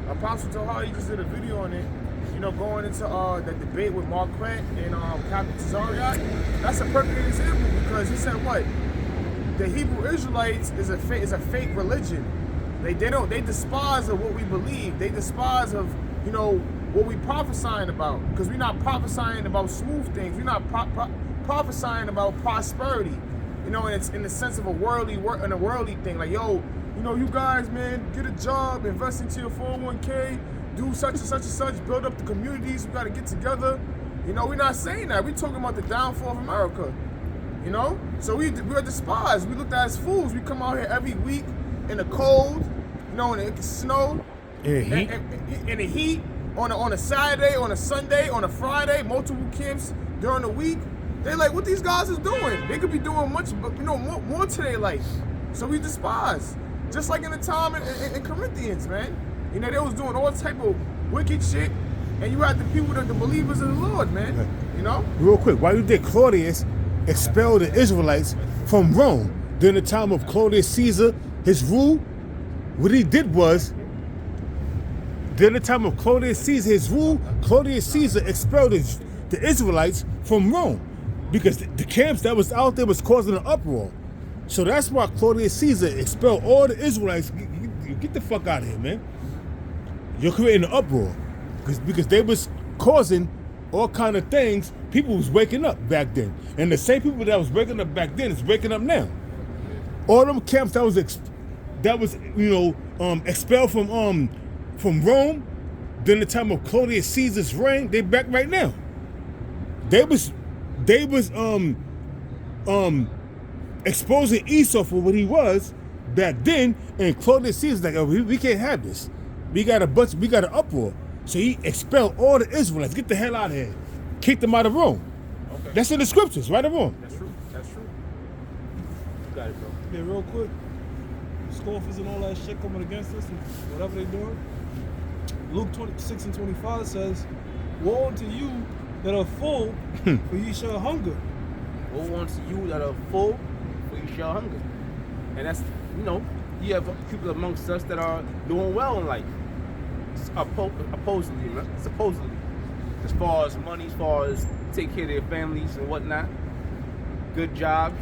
Apostle Tahari just did a video on it. You know, going into the debate with Marquette and CAMP&Sitdowns. That's a perfect example because he said what? The Hebrew Israelites is a fake religion. They despise of what we believe. They despise of, you know, what we prophesying about, because we're not prophesying about smooth things. We're not prophesying about prosperity, you know, and it's in the sense of a worldly thing. Like, yo, you know, you guys, man, get a job, invest into your 401k, do such and such and such, build up the communities. We got to get together. You know, we're not saying that. We're talking about the downfall of America. You know, so we are despised. We looked at as fools. We come out here every week in the cold, you know, in the snow, in the heat. On a Saturday, on a Sunday, on a Friday, multiple camps during the week. They like what these guys is doing. They could be doing much, you know, more to their life. So we despise. Just like in the time in Corinthians, man. You know, they was doing all type of wicked shit, and you had the people that the believers of the Lord, man. You know. Real quick, why you think Claudius expelled the Israelites from Rome during the time of Claudius Caesar, his rule? What he did was, during the time of Claudius Caesar, his rule, Claudius Caesar expelled the Israelites from Rome because the camps that was out there was causing an uproar. So that's why Claudius Caesar expelled all the Israelites. Get the fuck out of here, man. You're creating an uproar because they was causing all kind of things. People was waking up back then. And the same people that was waking up back then is waking up now. All them camps that was expelled from Rome during the time of Claudius Caesar's reign, they back right now. They was exposing Esau for what he was back then, and Claudius Caesar's like, oh, we can't have this. We got an uproar. So he expelled all the Israelites. Get the hell out of here. Kicked them out of Rome. Okay. That's in the scriptures, right or wrong? That's true. You got it, bro. Yeah, real quick. Scoffers and all that shit coming against us and whatever they're doing. Luke 26 and 25 says, woe unto you that are full, for ye shall hunger. Woe unto you that are full, for you shall hunger. And that's, you know, you have people amongst us that are doing well in life. Supposedly. As far as money, as far as take care of their families and whatnot. Good jobs.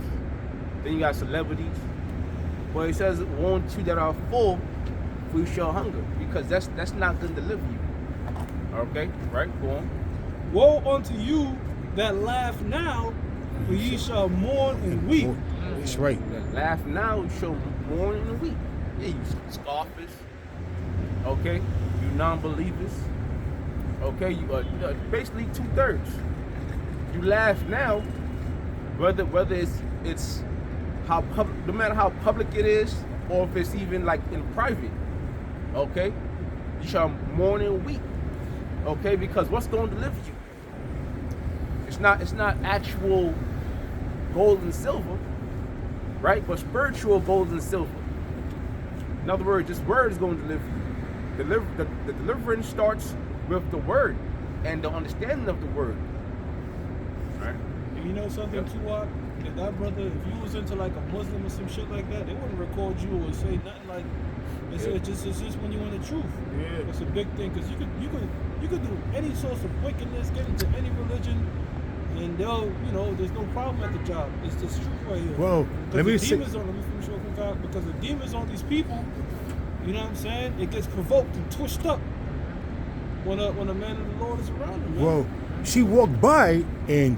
Then you got celebrities. But it says, woe unto you that are full, for you shall hunger. Because that's not going to deliver you. Okay? Right? Go on. Woe unto you that laugh now, for ye shall mourn and weep. That's right. That laugh now, you shall mourn and weep. Yeah, you scoffers. Okay? You non-believers. Okay? You are basically 2/3. You laugh now, whether it's how public, no matter how public it is, or if it's even like in private. Okay? You shall mourn and weep. Okay? Because what's going to deliver you? It's not actual gold and silver, right? But spiritual gold and silver. In other words, this word is going to deliver you. The deliverance starts with the word and the understanding of the word. Right? And you know something too, if that brother, if you was into like a Muslim or some shit like that, they wouldn't record you or say nothing like. It's just when you want the truth. Yeah. It's a big thing because you could do any source of wickedness, get into any religion, and there's no problem at the job. It's just truth right here. Well, let me finish real quick out, because the demons on these people, you know what I'm saying? It gets provoked and twitched up when a man of the Lord is around them. Man. Well, she walked by and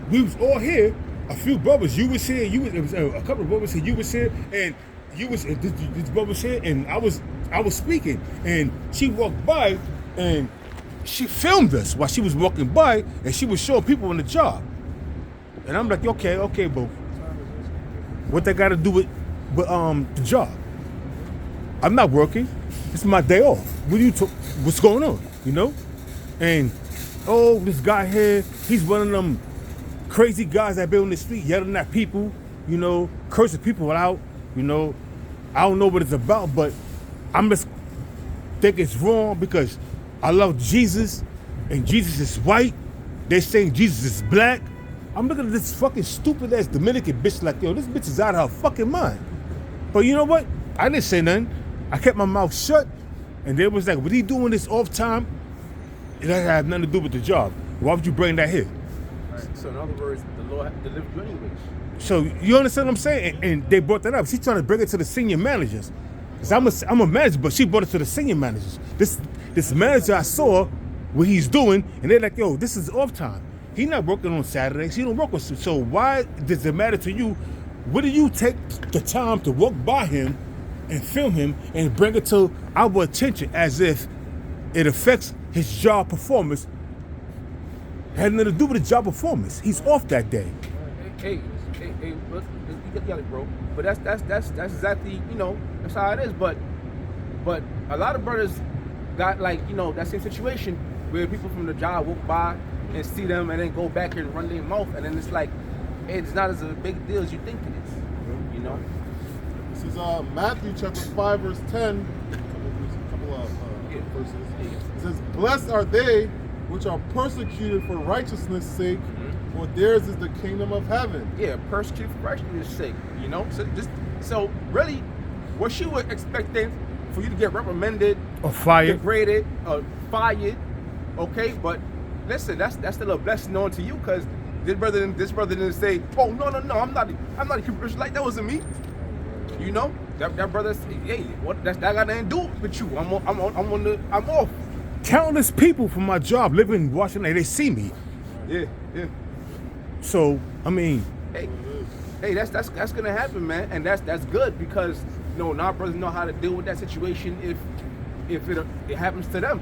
we was all here. A few brothers, you was here. It was a couple of brothers here. You was here, and you was this brother was here, and I was speaking, and she walked by, and she filmed us while she was walking by, and she was showing people on the job, and I'm like, okay, bro, what they got to do with the job? I'm not working. It's my day off. What's going on? You know, and this guy here, he's one of them crazy guys that be on the street yelling at people, you know, cursing people out, you know. I don't know what it's about, but I'm just think it's wrong because I love Jesus and Jesus is white. They're saying Jesus is black. I'm looking at this fucking stupid ass Dominican bitch like, yo, this bitch is out of her fucking mind. But you know what? I didn't say nothing. I kept my mouth shut, and they was like, what he doing this off time? It doesn't have nothing to do with the job. Why would you bring that here? So in other words, the Lord delivered you anyways. So you understand what I'm saying? And they brought that up. She's trying to bring it to the senior managers. Cause I'm a manager, but she brought it to the senior managers. This manager I saw what he's doing, and they're like, yo, this is off time. He's not working on Saturdays. He don't work on. So why does it matter to you? What do you take the time to walk by him and film him and bring it to our attention as if it affects his job performance? Had nothing to do with his job performance. He's off that day. Hey, you got it, bro. But that's exactly, you know, that's how it is. But a lot of brothers got, like, you know, that same situation where people from the job walk by and see them and then go back and run their mouth, and then it's like, hey, it's not as a big deal as you think it is. You know. This is Matthew chapter 5 verse 10. A couple of verses. It says, "Blessed are they which are persecuted for righteousness' sake, for theirs is the kingdom of heaven." Yeah, persecuted for righteousness' sake. You know, so really, what she was expecting for you to get reprimanded, or fired, degraded, or fired. Okay, but listen, that's still a blessing on to you, because this brother didn't say, "Oh no, I'm not a Hebrew Israelite. That wasn't me." You know, that brother said, "Hey, what? That got nothing to do with you. I'm off." Countless people from my job live in Washington, they see me. Yeah. So I mean, hey, that's gonna happen, man, and that's good, because you know, now brothers know how to deal with that situation if it happens to them.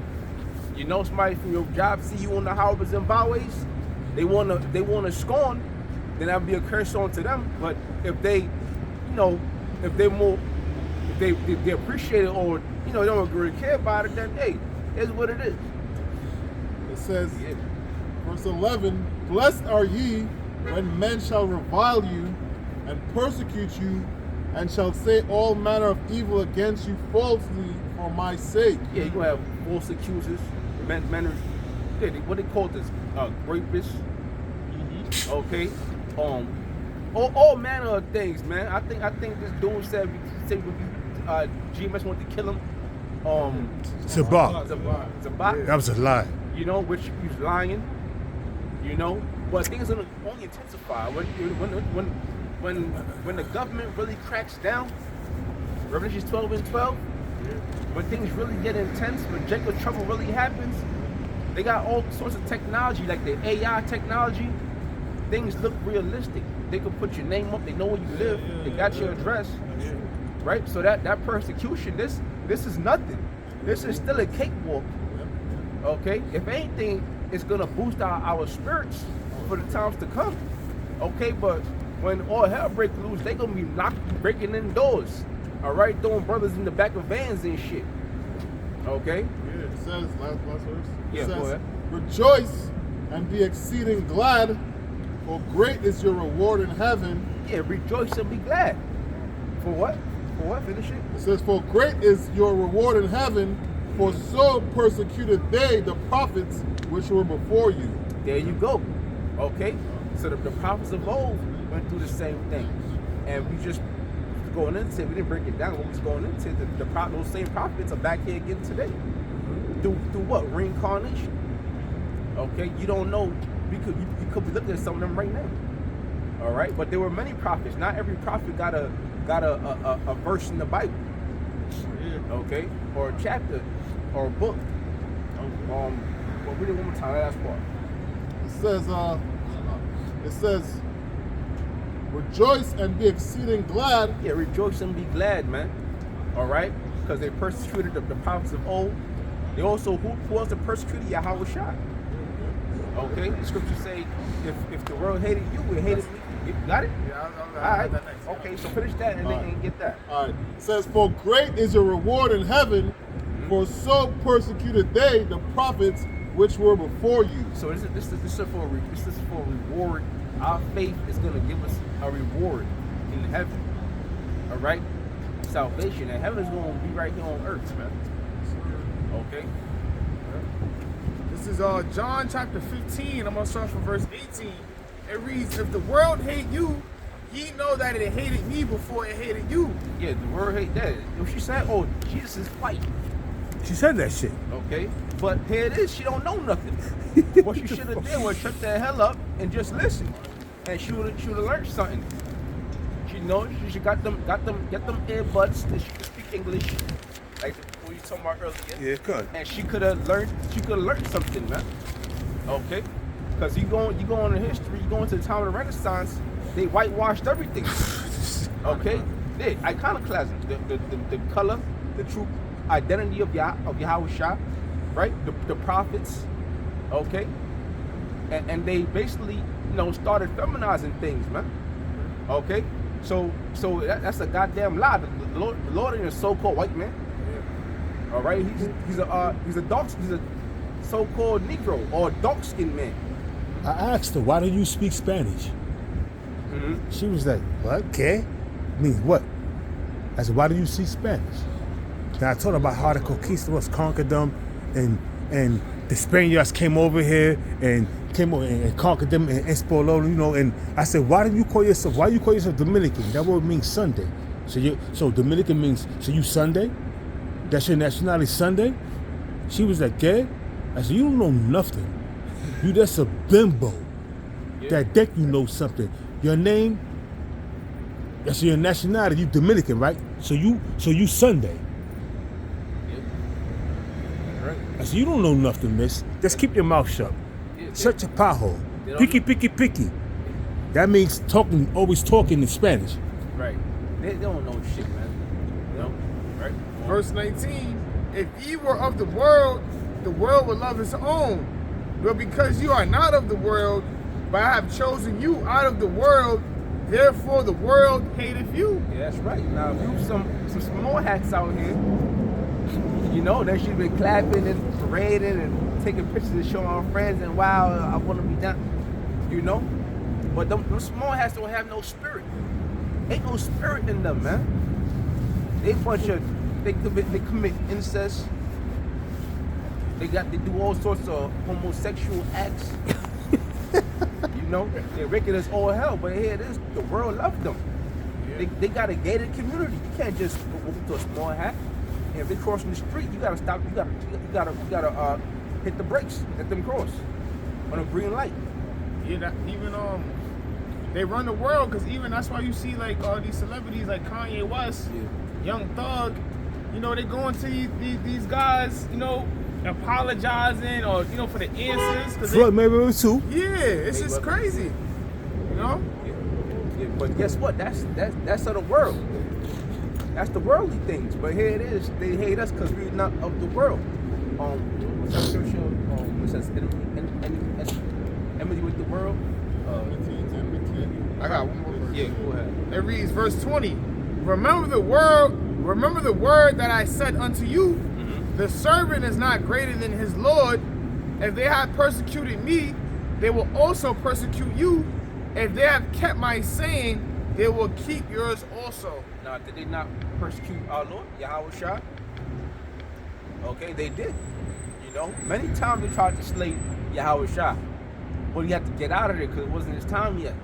You know, somebody from your job see you on the houses and byways, they wanna scorn, then that'll be a curse on to them. But if they, you know, if they appreciate it, or you know, they don't really care about it, then hey, it's what it is. It says, verse 11, "Blessed are ye when men shall revile you and persecute you, and shall say all manner of evil against you falsely for my sake." Yeah, you're gonna have false accusers, men what they call this, rapists. Okay, all manner of things, man. I think this dude said GMS wanted to kill him. Zabak. That was a lie. You know, which he's lying. You know, but things are only intensify when the government really cracks down. Revelations 12:12. When things really get intense, when Jacob's trouble really happens, they got all sorts of technology, like the AI technology. Things look realistic. They can put your name up. They know where you live. They got your address, right? So that persecution, this is nothing. This is still a cakewalk. Okay, if anything, it's gonna boost our spirits for the times to come. Okay, but when all hell breaks loose, they gonna be breaking in doors. All right, throwing brothers in the back of vans and shit. Okay. Yeah, it says last verse. It Go says, ahead. "Rejoice and be exceeding glad, for great is your reward in heaven." Yeah, rejoice and be glad. For what? For what? Finish it. It says, "For great is your reward in heaven, for so persecuted they the prophets which were before you." There you go. Okay. So the prophets of old went through the same thing, and we just going into it. We didn't break it down. What was going into it, those same prophets are back here again today. Through what? Reincarnation. Okay. You don't know. You could be looking at some of them right now. All right. But there were many prophets. Not every prophet got a verse in the Bible. Okay. Or a chapter or a book. Well, read it one more time. Last part. It says, rejoice and be exceeding glad. Yeah, rejoice and be glad, man. All right? Because they persecuted the prophets of old. They also, who else persecuted Yahweh Shai? Okay? The scriptures say, if the world hated you, it hated me. You got it? Yeah, All right. Okay, so finish that and then get that. All right. It says, for great is your reward in heaven, for so persecuted they the prophets which were before you. So this is for a reward. Our faith is going to give us a reward in heaven. All right? Salvation. And heaven is going to be right here on earth, man. Okay? This is John chapter 15. I'm going to start from verse 18. It reads, if the world hate you, ye know that it hated me before it hated you. Yeah, the word hate that. If she said, oh, Jesus is white. She said that shit. Okay? But here it is, she don't know nothing. What she should have did was shut that hell up and just listen. And she would have learned something. She knows she should get them earbuds that she could speak English. Like what you talking about earlier. Yeah, good. And she could have learned something, man. Okay? Because you go into history, you go into the time of the Renaissance, they whitewashed everything. Okay? They iconoclasm, the color, the true identity of Yahweh Shai, right? The prophets, okay? And they basically, started feminizing things, man. Okay? So that's a goddamn lie. The Lord is a so-called white man. All right? He's a so-called Negro or dark-skinned man. I asked her, why do you speak Spanish? Mm-hmm. She was like, what? ¿Qué? Means what? I said, why do you speak Spanish? Then I told her about how the conquistadors conquered them, and the Spaniards came over here and conquered them and Espololo, and I said, why you call yourself Dominican? That word means Sunday. So Dominican means, so you Sunday? That's your nationality, Sunday? She was like, ¿Qué? I said, you don't know nothing. You just a bimbo. Yeah. That deck you know something. Your name, that's your nationality, you Dominican, right? So you Sunday. Yeah. Right. I said, you don't know nothing, miss. Just keep your mouth shut. Yeah, Shut your pothole. They don't Picky. That means always talking in Spanish. Right. They don't know shit, man. Right? Verse 19, if ye were of the world would love his own. But because you are not of the world, but I have chosen you out of the world, therefore the world hateth you. Yeah, that's right. Now, if you some small hats out here, they should be clapping and parading and taking pictures and showing our friends and wow, I want to be down, But them small hats don't have no spirit. Ain't no spirit in them, man. They commit incest. They do all sorts of homosexual acts. They're wicked as all hell, but here it is. The world loves them. Yeah. They got a gated community. You can't just go to a small hat. And if they crossing the street, you gotta stop. You gotta hit the brakes, let them cross on a green light. Yeah, even they run the world because even that's why you see like these celebrities like Kanye West, Young Thug. They go into these guys, apologizing or for the answers. Floyd Mayweather too. Yeah, it's just crazy. Yeah, but guess what? That's of the world. That's the worldly things. But here it is. They hate us because we're not of the world. What's that scripture? It says enmity with the world. I got one more verse. Yeah, go ahead. It reads verse 20. Remember the word that I said unto you. The servant is not greater than his Lord. If they have persecuted me, they will also persecute you. If they have kept my saying, they will keep yours also. Now, did they not persecute our Lord, Yahweh Shai? Okay, they did. Many times they tried to slay Yahweh Shai. But he had to get out of there because it wasn't his time yet.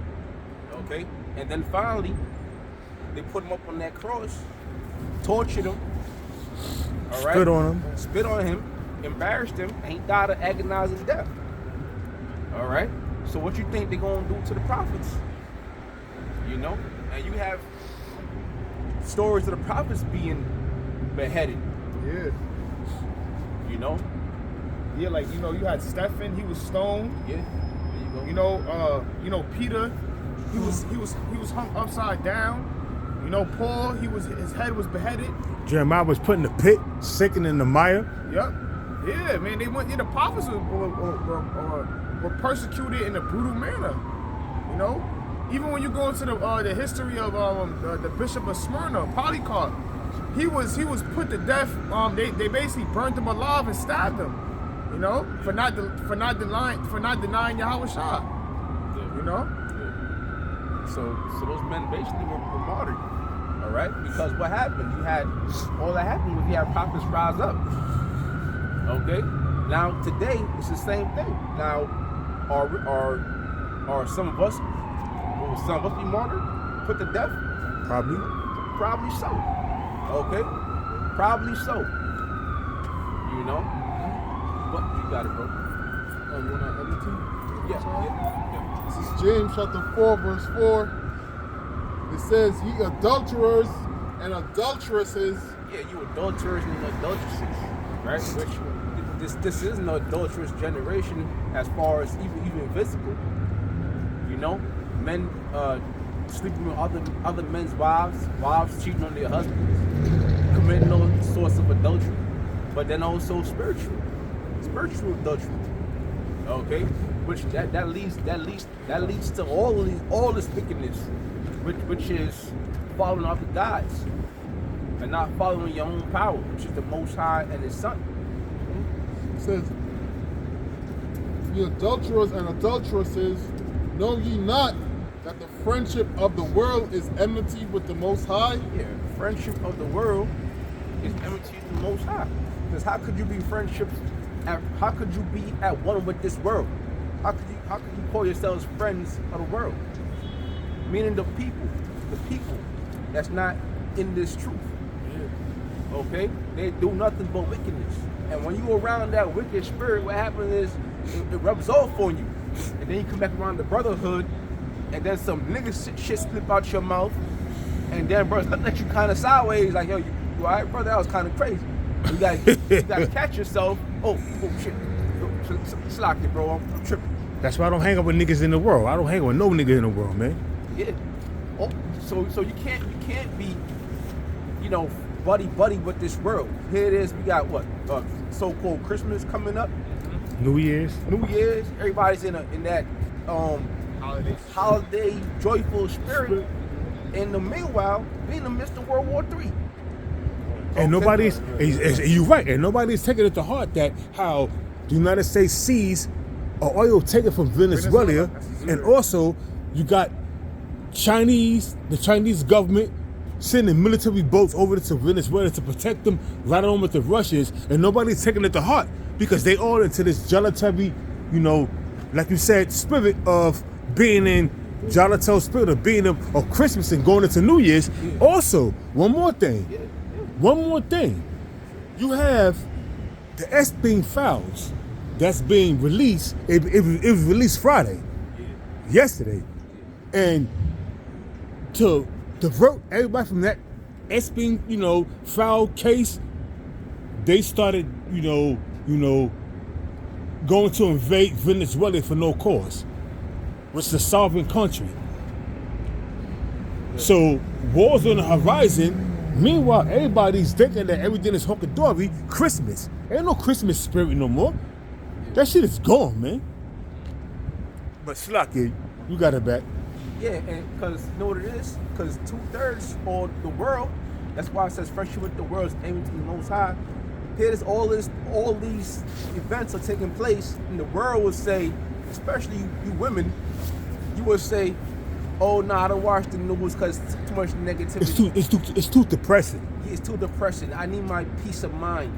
Okay? And then finally, they put him up on that cross, tortured him. All right? Spit on him, embarrassed him, and he died of agonizing death. All right? So what you think they're going to do to the prophets? And you have stories of the prophets being beheaded. Yeah. Yeah, like, you had Stephen, he was stoned. Yeah. Peter, he was hung upside down. Paul, his head was beheaded. Jeremiah was put in the pit, sinking in the mire. Yep. Yeah, man. The prophets were persecuted in a brutal manner. Even when you go into the history of the Bishop of Smyrna, Polycarp, he was put to death. They basically burnt him alive and stabbed him. For not denying Yahweh Shah. So those men basically were martyred. All right, because what happened? All that happened was you had prophets rise up. Okay. Now today it's the same thing. Now, are some of us? Will some of us be martyred, put to death? Probably. Probably so. Okay. Probably so. But you got it, bro. You want to edit too? Yeah. This is James chapter 4, verse 4. It says, ye adulterers and adulteresses. Yeah, you adulterers and adulteresses, right? Which this is an adulterous generation as far as even physical. Men sleeping with other men's wives cheating on their husbands, committing all sorts of adultery, but then also spiritual adultery. Okay, which that leads to all this wickedness, which is following other gods and not following your own power, which is the Most High and His Son. It says, ye adulterers and adulteresses, know ye not that the friendship of the world is enmity with the Most High? Yeah, friendship of the world is enmity with the Most High. Because how could you be how could you be at one with this world? How could you call yourselves friends of the world? Meaning the people that's not in this truth. Okay? They do nothing but wickedness. And when you around that wicked spirit, what happens is it rubs off on you. And then you come back around the brotherhood, and then some nigga shit slip out your mouth, and then brothers look at you kind of sideways, like, yo, you all right, brother? That was kind of crazy. You gotta catch yourself. Oh shit. Slack it, bro. I'm tripping. That's why I don't hang out with niggas in the world. I don't hang out with no nigga in the world, man. Yeah. Oh, so you can't be, buddy with this world. Here it is. We got what? So-called Christmas coming up. New Year's. Everybody's in that holiday joyful spirit. In the meanwhile, we in the midst of World War III. And nobody's, you're right, and nobody's taking it to heart that how the United States sees oil taken from Venezuela, and also you got the Chinese government sending military boats over to Venezuela to protect them right on with the Russians, and nobody's taking it to heart because they all into this gelatery, like you said, spirit of being in gelato spirit of being of Christmas and going into New Year's. Also, one more thing. You have the Esping Files that's being released. It was released Friday, yesterday, and to divert everybody from that Esping, foul case, they started, going to invade Venezuela for no cause, which is a sovereign country. So war's on the horizon. Meanwhile, everybody's thinking that everything is hunky-dory. Christmas. Ain't no Christmas spirit no more. That shit is gone, man. But Slacky, you got it back. Yeah, and because you know what it is? Because 2/3 of the world, that's why it says friendship with the world is aiming to the Most High. Here's all these events are taking place, and the world will say, especially you women, you will say, oh, nah, I don't watch the news because it's too much negativity. It's too depressing. Yeah, it's too depressing. I need my peace of mind.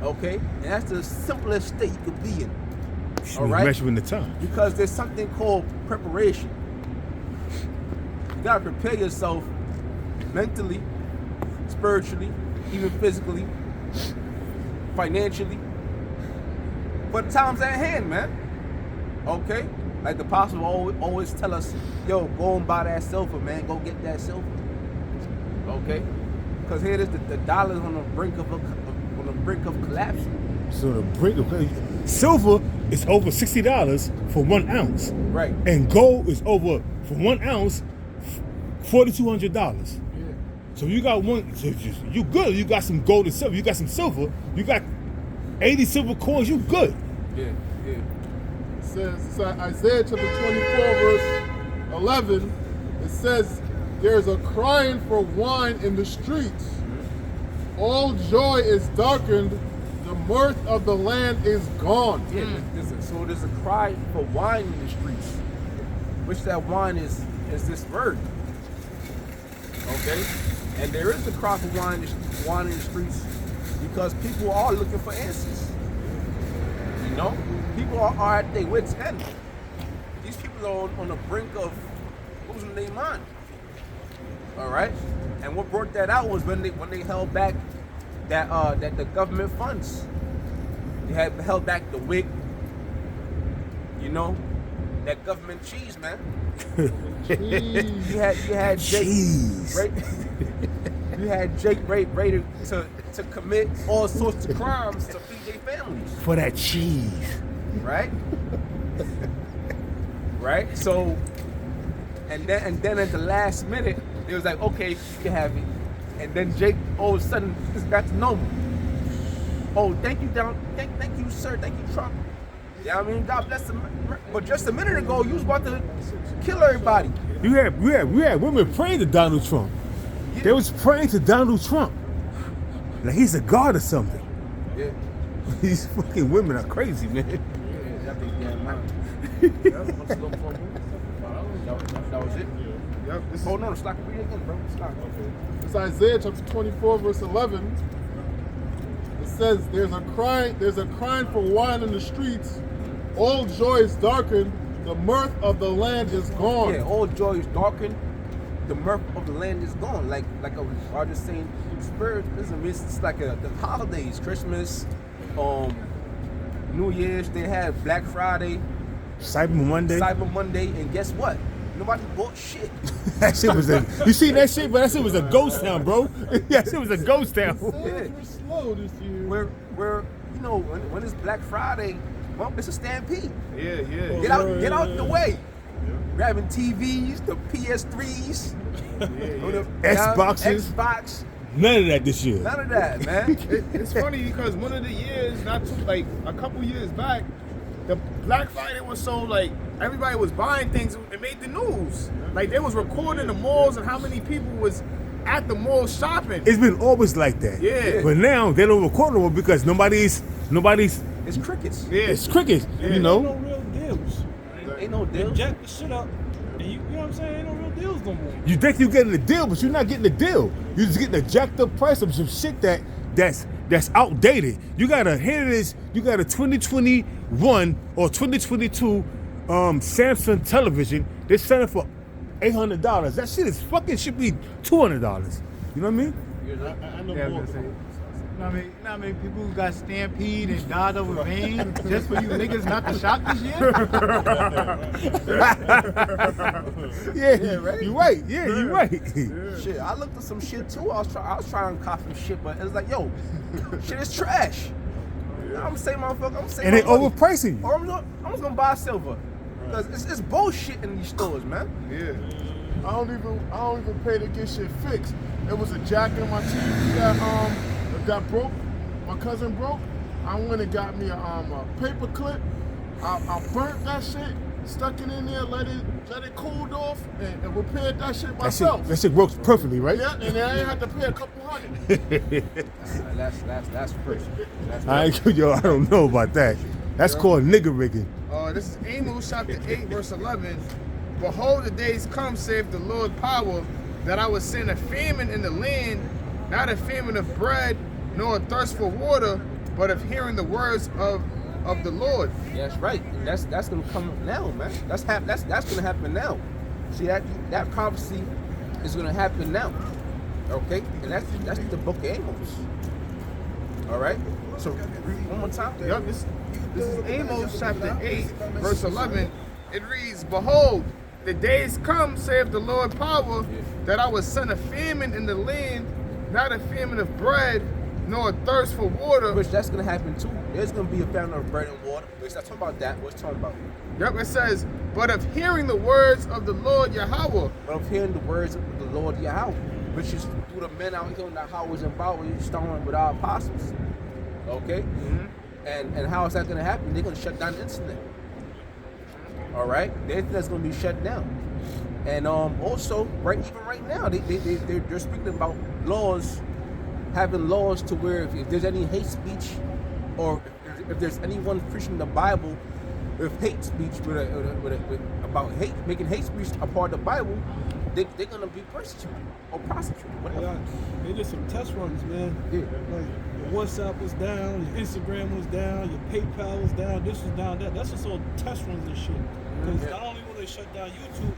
Okay? And that's the simplest state you could be in. All right? Measuring the time. Because there's something called preparation. You gotta prepare yourself mentally, spiritually, even physically, financially, for the times at hand, man. Okay? Like the apostle always tell us, yo, go and buy that silver, man. Go get that silver. Okay? Because here it is, the dollar's on the brink of collapse. So the brink of Silver is over $60 for 1 ounce. Right. And gold is over, for 1 ounce, $4,200. So you got one, so you good. You got some gold and silver. You got some silver. You got 80 silver coins. You good. Yeah. It says, Isaiah chapter 24, verse 11, it says, there's a crying for wine in the streets. All joy is darkened. The mirth of the land is gone. Yeah. So there's a cry for wine in the streets, which that wine is this word. Okay. And there is a cry for wine in the streets because people are looking for answers. You know, people are at their wits' end. These people are on the brink of losing their mind. All right, and what brought that out was when they held back that the government funds. They had held back the WIC. You know, that government cheese, man. You had Jake, right? You had Jake ready to commit all sorts of crimes to feed their families. For that cheese. Right? Right? So, and then at the last minute, it was like, okay, you can have it. And then Jake, all of a sudden, it's back to normal. Oh, thank you, sir. Thank you, Trump. Yeah, I mean, God bless him. But just a minute ago, you was about to kill everybody. You had women praying to Donald Trump. Yeah. They was praying to Donald Trump. Like he's a god or something. Yeah. These fucking women are crazy, man. That big damn man. That was it. Yep, this is, Hold on, Slack. Read it again, bro. Slack. Okay. it's Isaiah chapter 24, verse 11. It says, there's a crying for wine in the streets. All joy is darkened. The mirth of the land is gone. Yeah, all joy is darkened. The mirth of the land is gone. Like I was just saying, spiritism is like the holidays, Christmas, New Year's. They had Black Friday, Cyber Monday, and guess what? Nobody bought shit. That shit was you see that shit? But that shit was a ghost town, bro. That shit was a ghost town. Sales were slow this year. Where you know when it's Black Friday, well, it's a stampede. Yeah. Get out the way. Grabbing TVs, the PS3s, Xbox. None of that this year. None of that, man. It's funny because one of the years, like a couple years back, the Black Friday was so like everybody was buying things. It made the news. Like they was recording the malls and how many people was at the mall shopping. It's been always like that. Yeah. But now they don't record no more because nobody's. It's crickets. Yeah. It's crickets. You Ain't know. no real deals. Ain't no They deal. jack the shit up, and you know what I'm saying? Ain't no real deals no more. You think you're getting a deal, but you're not getting a deal. You're just getting a jacked up price of some shit that's outdated. You got a 2021 or 2022 Samsung television. They're selling for $800. That shit should be $200. You know what I mean? I know Yeah, I more. was gonna say. You know how many people who got stampede and died over vein just for you niggas not to shop this year? Yeah, right. You're right. Yeah, you're right. Shit, I looked at some shit too. I was trying to cop some shit, but it was like, yo, shit is trash. I'm saying, motherfucker. And they overpricing you. Or I'm just gonna buy silver because it's bullshit in these stores, man. Yeah. I don't even pay to get shit fixed. It was a jack in my TV that broke. My cousin broke. I went and got me a paper clip. I burnt that shit, stuck it in there, let it cool off, and repaired that shit myself. That shit works perfectly, right? Yeah, and I ain't had to pay a couple $100. That's first. I don't know about that. That's called nigger rigging. This is Amos chapter 8, verse 11. Behold, the days come, saith the Lord power, that I will send a famine in the land, not a famine of bread, nor a thirst for water, but of hearing the words of the Lord. Yeah, that's right. That's gonna come now, man. That's gonna happen now. See that prophecy is gonna happen now. Okay, and that's the book of Amos. All right. So read one more time. Yep, this is Amos chapter 8, verse 11. It reads, Behold, the days come, saith the Lord power, that I will send a famine in the land, not a famine of bread, nor a thirst for water. Which that's gonna happen too. There's gonna be a fountain of bread and water. We're not talking about that. We're talking about. Yep, it says, but of hearing the words of the Lord Yahweh. But of hearing the words of the Lord Yahweh, which is through the men out here on the highways and byways, starting with our apostles. Okay? Mm-hmm. And how is that gonna happen? They're gonna shut down the internet. All right? The internet's gonna be shut down. And also, even right now, they're speaking about laws, having laws to where if there's any hate speech, or if there's anyone preaching the Bible with hate speech, about hate, making hate speech a part of the Bible, they're gonna be persecuted or prosecuted. Whatever. They did some test runs, man. Yeah. Like your WhatsApp was down, your Instagram was down, your PayPal was down, this was down, that. That's just all test runs and shit. Because not only will they shut down YouTube,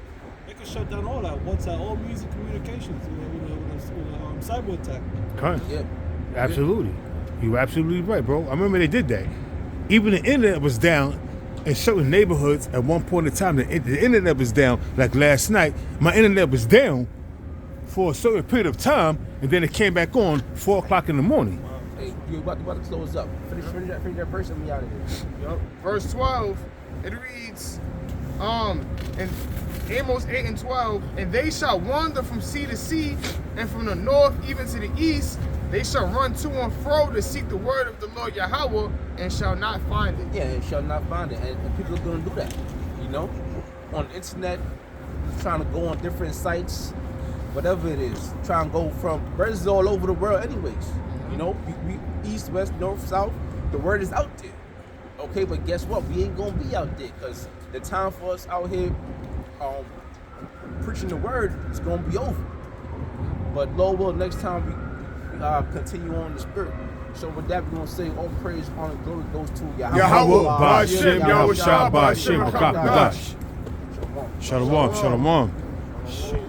they can shut down all that WhatsApp, all means of communications with a cyber attack. Yeah. Absolutely. You're absolutely right, bro. I remember they did that. Even the internet was down in certain neighborhoods at one point in time. The internet was down. Like last night, my internet was down for a certain period of time, and then it came back on 4 o'clock in the morning. Hey, you're about to close up. Finish that verse and we out of here. Yep. Verse 12, it reads, in Amos 8 and 12, and they shall wander from sea to sea, and from the north even to the east. They shall run to and fro to seek the word of the Lord Yahweh, and shall not find it. Yeah, and shall not find it. And people are going to do that, you know? On the internet, trying to go on different sites, whatever it is. Trying to go from, word is all over the world anyways. You know, we east, west, north, south, the word is out there. Okay, but guess what? We ain't going to be out there, because the time for us out here preaching the word is going to be over. But Lord will, next time we continue on the spirit. So with that, we're going to say all praise, honor, and glory goes to Yahweh. Yahweh, Ba'ashem, Yahweh, Shah, Ba'ashem, Rakak, Nagash. Shalom, shalom. Shit.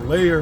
Layer.